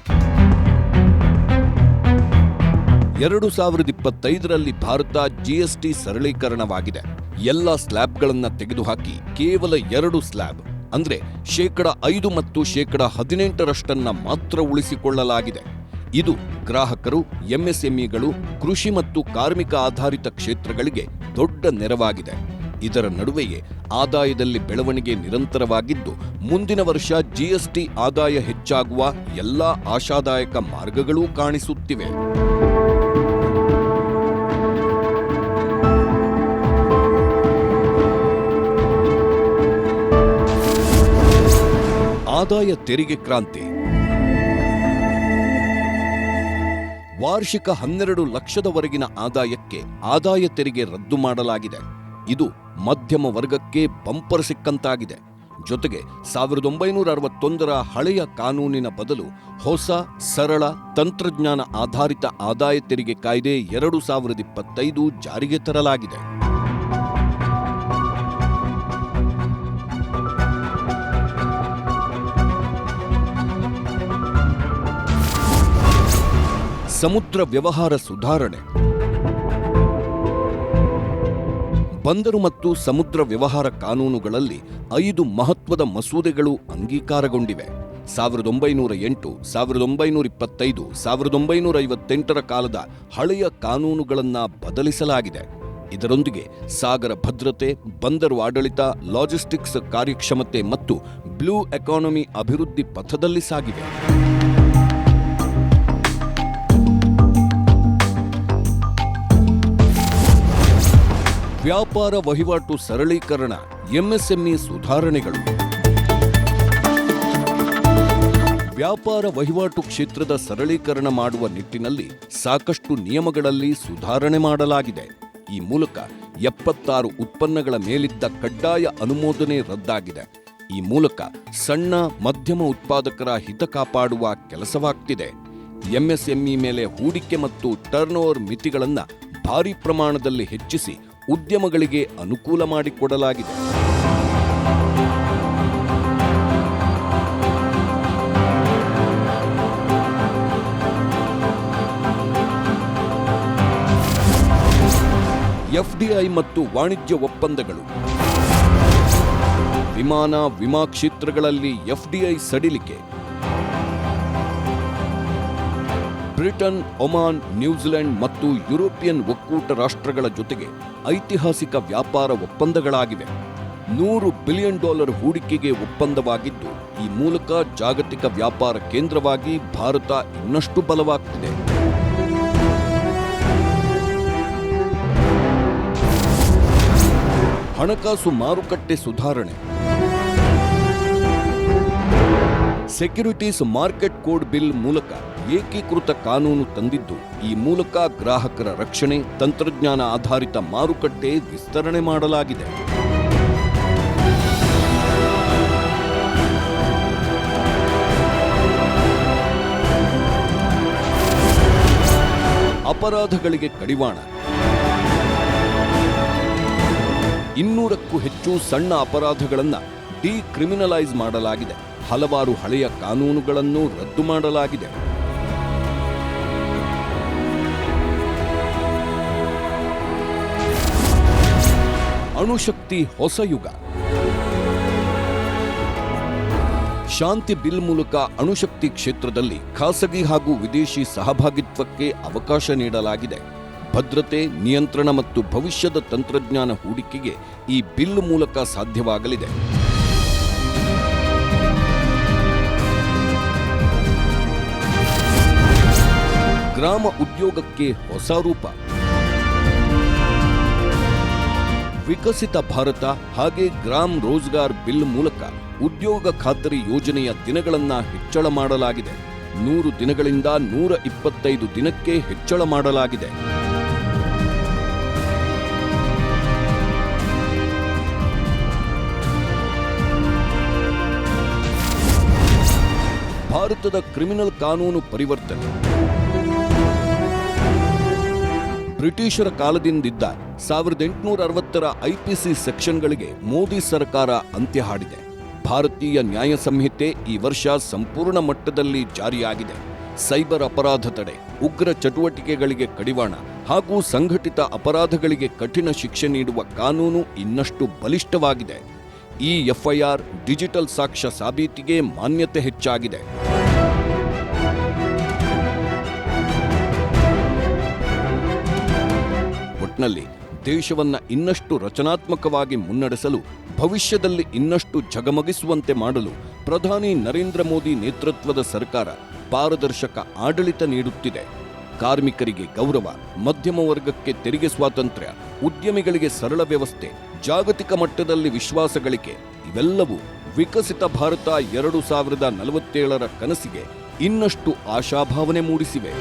2025ರಲ್ಲಿ ಭಾರತ ಜಿಎಸ್ಟಿ ಸರಳೀಕರಣವಾಗಿದೆ. ಎಲ್ಲ ಸ್ಲ್ಯಾಬ್ಗಳನ್ನು ತೆಗೆದುಹಾಕಿ ಕೇವಲ 2 ಸ್ಲ್ಯಾಬ್ ಅಂದ್ರೆ 5% ಮತ್ತು 18% ಮಾತ್ರ ಉಳಿಸಿಕೊಳ್ಳಲಾಗಿದೆ. ಇದು ಗ್ರಾಹಕರು, ಎಂಎಸ್ಎಂಇಗಳು, ಕೃಷಿ ಮತ್ತು ಕಾರ್ಮಿಕ ಆಧಾರಿತ ಕ್ಷೇತ್ರಗಳಿಗೆ ದೊಡ್ಡ ನೆರವಾಗಿದೆ. ಇದರ ನಡುವೆಯೇ ಆದಾಯದಲ್ಲಿ ಬೆಳವಣಿಗೆ ನಿರಂತರವಾಗಿದ್ದು, ಮುಂದಿನ ವರ್ಷ ಜಿಎಸ್ಟಿ ಆದಾಯ ಹೆಚ್ಚಾಗುವ ಎಲ್ಲಾ ಆಶಾದಾಯಕ ಮಾರ್ಗಗಳೂ ಕಾಣಿಸುತ್ತಿವೆ. ಆದಾಯ ತೆರಿಗೆ ಕ್ರಾಂತಿ. ವಾರ್ಷಿಕ 12 ಲಕ್ಷದವರೆಗಿನ ಆದಾಯಕ್ಕೆ ಆದಾಯ ತೆರಿಗೆ ರದ್ದು ಮಾಡಲಾಗಿದೆ. ಇದು ಮಧ್ಯಮ ವರ್ಗಕ್ಕೆ ಬಂಪರ್ ಸಿಕ್ಕಂತಾಗಿದೆ. ಜೊತೆಗೆ 1961ರ ಹಳೆಯ ಕಾನೂನಿನ ಬದಲು ಹೊಸ, ಸರಳ, ತಂತ್ರಜ್ಞಾನ ಆಧಾರಿತ ಆದಾಯ ತೆರಿಗೆ ಕಾಯ್ದೆ 2025 ಜಾರಿಗೆ ತರಲಾಗಿದೆ. ಸಮುದ್ರ ವ್ಯವಹಾರ ಸುಧಾರಣೆ. ಬಂದರು ಮತ್ತು ಸಮುದ್ರ ವ್ಯವಹಾರ ಕಾನೂನುಗಳಲ್ಲಿ 5 ಮಹತ್ವದ ಮಸೂದೆಗಳು ಅಂಗೀಕಾರಗೊಂಡಿವೆ. 1908, 1925, 1958ರ ಕಾಲದ ಹಳೆಯ ಕಾನೂನುಗಳನ್ನು ಬದಲಿಸಲಾಗಿದೆ. ಇದರೊಂದಿಗೆ ಸಾಗರ ಭದ್ರತೆ, ಬಂದರು ಆಡಳಿತ, ಲಾಜಿಸ್ಟಿಕ್ಸ್ ಕಾರ್ಯಕ್ಷಮತೆ ಮತ್ತು ಬ್ಲೂ ಎಕಾನಮಿ ಅಭಿವೃದ್ಧಿ ಪಥದಲ್ಲಿ ಸಾಗಿವೆ. ವ್ಯಾಪಾರ ವಹಿವಾಟು ಸರಳೀಕರಣ, ಎಂಎಸ್ಎಂಇ ಸುಧಾರಣೆಗಳು. ವ್ಯಾಪಾರ ವಹಿವಾಟು ಕ್ಷೇತ್ರದ ಸರಳೀಕರಣ ಮಾಡುವ ನಿಟ್ಟಿನಲ್ಲಿ ಸಾಕಷ್ಟು ನಿಯಮಗಳಲ್ಲಿ ಸುಧಾರಣೆ ಮಾಡಲಾಗಿದೆ. ಈ ಮೂಲಕ 76 ಉತ್ಪನ್ನಗಳ ಮೇಲಿದ್ದ ಕಡ್ಡಾಯ ಅನುಮೋದನೆ ರದ್ದಾಗಿದೆ. ಈ ಮೂಲಕ ಸಣ್ಣ, ಮಧ್ಯಮ ಉತ್ಪಾದಕರ ಹಿತ ಕಾಪಾಡುವ ಕೆಲಸವಾಗ್ತಿದೆ. ಎಂಎಸ್ಎಂಇ ಮೇಲೆ ಹೂಡಿಕೆ ಮತ್ತು ಟರ್ನ್ಓವರ್ ಮಿತಿಗಳನ್ನು ಭಾರೀ ಪ್ರಮಾಣದಲ್ಲಿ ಹೆಚ್ಚಿಸಿ ಉದ್ಯಮಗಳಿಗೆ ಅನುಕೂಲ ಮಾಡಿಕೊಡಲಾಗಿದೆ. ಎಫ್ಡಿಐ ಮತ್ತು ವಾಣಿಜ್ಯ ಒಪ್ಪಂದಗಳು. ವಿಮಾ ಕ್ಷೇತ್ರಗಳಲ್ಲಿ ಎಫ್ಡಿಐ ಸಡಿಲಿಕೆ. ಬ್ರಿಟನ್, ಒಮಾನ್, ನ್ಯೂಜಿಲೆಂಡ್ ಮತ್ತು ಯುರೋಪಿಯನ್ ಒಕ್ಕೂಟ ರಾಷ್ಟ್ರಗಳ ಜೊತೆಗೆ ಐತಿಹಾಸಿಕ ವ್ಯಾಪಾರ ಒಪ್ಪಂದಗಳಾಗಿವೆ. $100 ಬಿಲಿಯನ್ ಹೂಡಿಕೆಗೆ ಒಪ್ಪಂದವಾಗಿದ್ದು, ಈ ಮೂಲಕ ಜಾಗತಿಕ ವ್ಯಾಪಾರ ಕೇಂದ್ರವಾಗಿ ಭಾರತ ಇನ್ನಷ್ಟು ಬಲವಾಗ್ತಿದೆ. ಹಣಕಾಸು ಮಾರುಕಟ್ಟೆ ಸುಧಾರಣೆ. ಸೆಕ್ಯುರಿಟೀಸ್ ಮಾರ್ಕೆಟ್ ಕೋಡ್ ಬಿಲ್ ಮೂಲಕ ಏಕೀಕೃತ ಕಾನೂನು ತಂದಿದ್ದು, ಈ ಮೂಲಕ ಗ್ರಾಹಕರ ರಕ್ಷಣೆ, ತಂತ್ರಜ್ಞಾನ ಆಧಾರಿತ ಮಾರುಕಟ್ಟೆ ವಿಸ್ತರಣೆ ಮಾಡಲಾಗಿದೆ. ಅಪರಾಧಗಳಿಗೆ ಕಡಿವಾಣ. 200ಕ್ಕೂ ಹೆಚ್ಚು ಸಣ್ಣ ಅಪರಾಧಗಳನ್ನು ಡಿಕ್ರಿಮಿನಲೈಸ್ ಮಾಡಲಾಗಿದೆ. ಹಲವಾರು ಹಳೆಯ ಕಾನೂನುಗಳನ್ನು ರದ್ದು ಮಾಡಲಾಗಿದೆ. ಅಣುಶಕ್ತಿ ಹೊಸ ಯುಗ. ಶಾಂತಿ ಬಿಲ್ ಮೂಲಕ ಅಣುಶಕ್ತಿ ಕ್ಷೇತ್ರದಲ್ಲಿ ಖಾಸಗಿ ಹಾಗೂ ವಿದೇಶಿ ಸಹಭಾಗಿತ್ವಕ್ಕೆ ಅವಕಾಶ ನೀಡಲಾಗಿದೆ. ಭದ್ರತೆ, ನಿಯಂತ್ರಣ ಮತ್ತು ಭವಿಷ್ಯದ ತಂತ್ರಜ್ಞಾನ ಹೂಡಿಕೆಗೆ ಈ ಬಿಲ್ ಮೂಲಕ ಸಾಧ್ಯವಾಗಲಿದೆ. ಗ್ರಾಮ ಉದ್ಯೋಗಕ್ಕೆ ಹೊಸ ರೂಪ. ವಿಕಸಿತ ಭಾರತ ಹಾಗೆ ಗ್ರಾಮ್ ರೋಜ್ಗಾರ್ ಬಿಲ್ ಮೂಲಕ ಉದ್ಯೋಗ ಖಾತರಿ ಯೋಜನೆಯ ದಿನಗಳನ್ನ ಹೆಚ್ಚಳ ಮಾಡಲಾಗಿದೆ. 100 ದಿನಗಳಿಂದ 125 ದಿನಕ್ಕೆ ಹೆಚ್ಚಳ ಮಾಡಲಾಗಿದೆ. ಭಾರತದ ಕ್ರಿಮಿನಲ್ ಕಾನೂನು ಪರಿವರ್ತನೆ. ಬ್ರಿಟಿಷರ ಕಾಲದಿಂದಿದ್ದ 1860ರ ಐಪಿಸಿ ಸೆಕ್ಷನ್ಗಳಿಗೆ ಮೋದಿ ಸರ್ಕಾರ ಅಂತ್ಯ ಹಾಡಿದೆ. ಭಾರತೀಯ ನ್ಯಾಯ ಸಂಹಿತೆ ಈ ವರ್ಷ ಸಂಪೂರ್ಣ ಮಟ್ಟದಲ್ಲಿ ಜಾರಿಯಾಗಿದೆ. ಸೈಬರ್ ಅಪರಾಧ ತಡೆ, ಉಗ್ರ ಚಟುವಟಿಕೆಗಳಿಗೆ ಕಡಿವಾಣ ಹಾಗೂ ಸಂಘಟಿತ ಅಪರಾಧಗಳಿಗೆ ಕಠಿಣ ಶಿಕ್ಷೆ ನೀಡುವ ಕಾನೂನು ಇನ್ನಷ್ಟು ಬಲಿಷ್ಠವಾಗಿದೆ. ಈ ಎಫ್ಐಆರ್ ಡಿಜಿಟಲ್ ಸಾಕ್ಷ್ಯ ಸಾಬೀತಿಗೆ ಮಾನ್ಯತೆ ಹೆಚ್ಚಾಗಿದೆ. ಒಟ್ನಲ್ಲಿ ದೇಶವನ್ನ ಇನ್ನಷ್ಟು ರಚನಾತ್ಮಕವಾಗಿ ಮುನ್ನಡೆಸಲು, ಭವಿಷ್ಯದಲ್ಲಿ ಇನ್ನಷ್ಟು ಝಗಮಗಿಸುವಂತೆ ಮಾಡಲು ಪ್ರಧಾನಿ ನರೇಂದ್ರ ಮೋದಿ ನೇತೃತ್ವದ ಸರ್ಕಾರ ಪಾರದರ್ಶಕ ಆಡಳಿತ ನೀಡುತ್ತಿದೆ. ಕಾರ್ಮಿಕರಿಗೆ ಗೌರವ, ಮಧ್ಯಮ ವರ್ಗಕ್ಕೆ ತೆರಿಗೆ ಸ್ವಾತಂತ್ರ್ಯ, ಉದ್ಯಮಿಗಳಿಗೆ ಸರಳ ವ್ಯವಸ್ಥೆ, ಜಾಗತಿಕ ಮಟ್ಟದಲ್ಲಿ ವಿಶ್ವಾಸ ಗಳಿಕೆ ಇವೆಲ್ಲವೂ ವಿಕಸಿತ ಭಾರತ 2047ರ ಕನಸಿಗೆ ಇನ್ನಷ್ಟು ಆಶಾಭಾವನೆ ಮೂಡಿಸಿವೆ.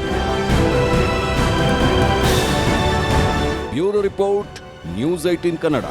Bureau report, news 18 Kannada.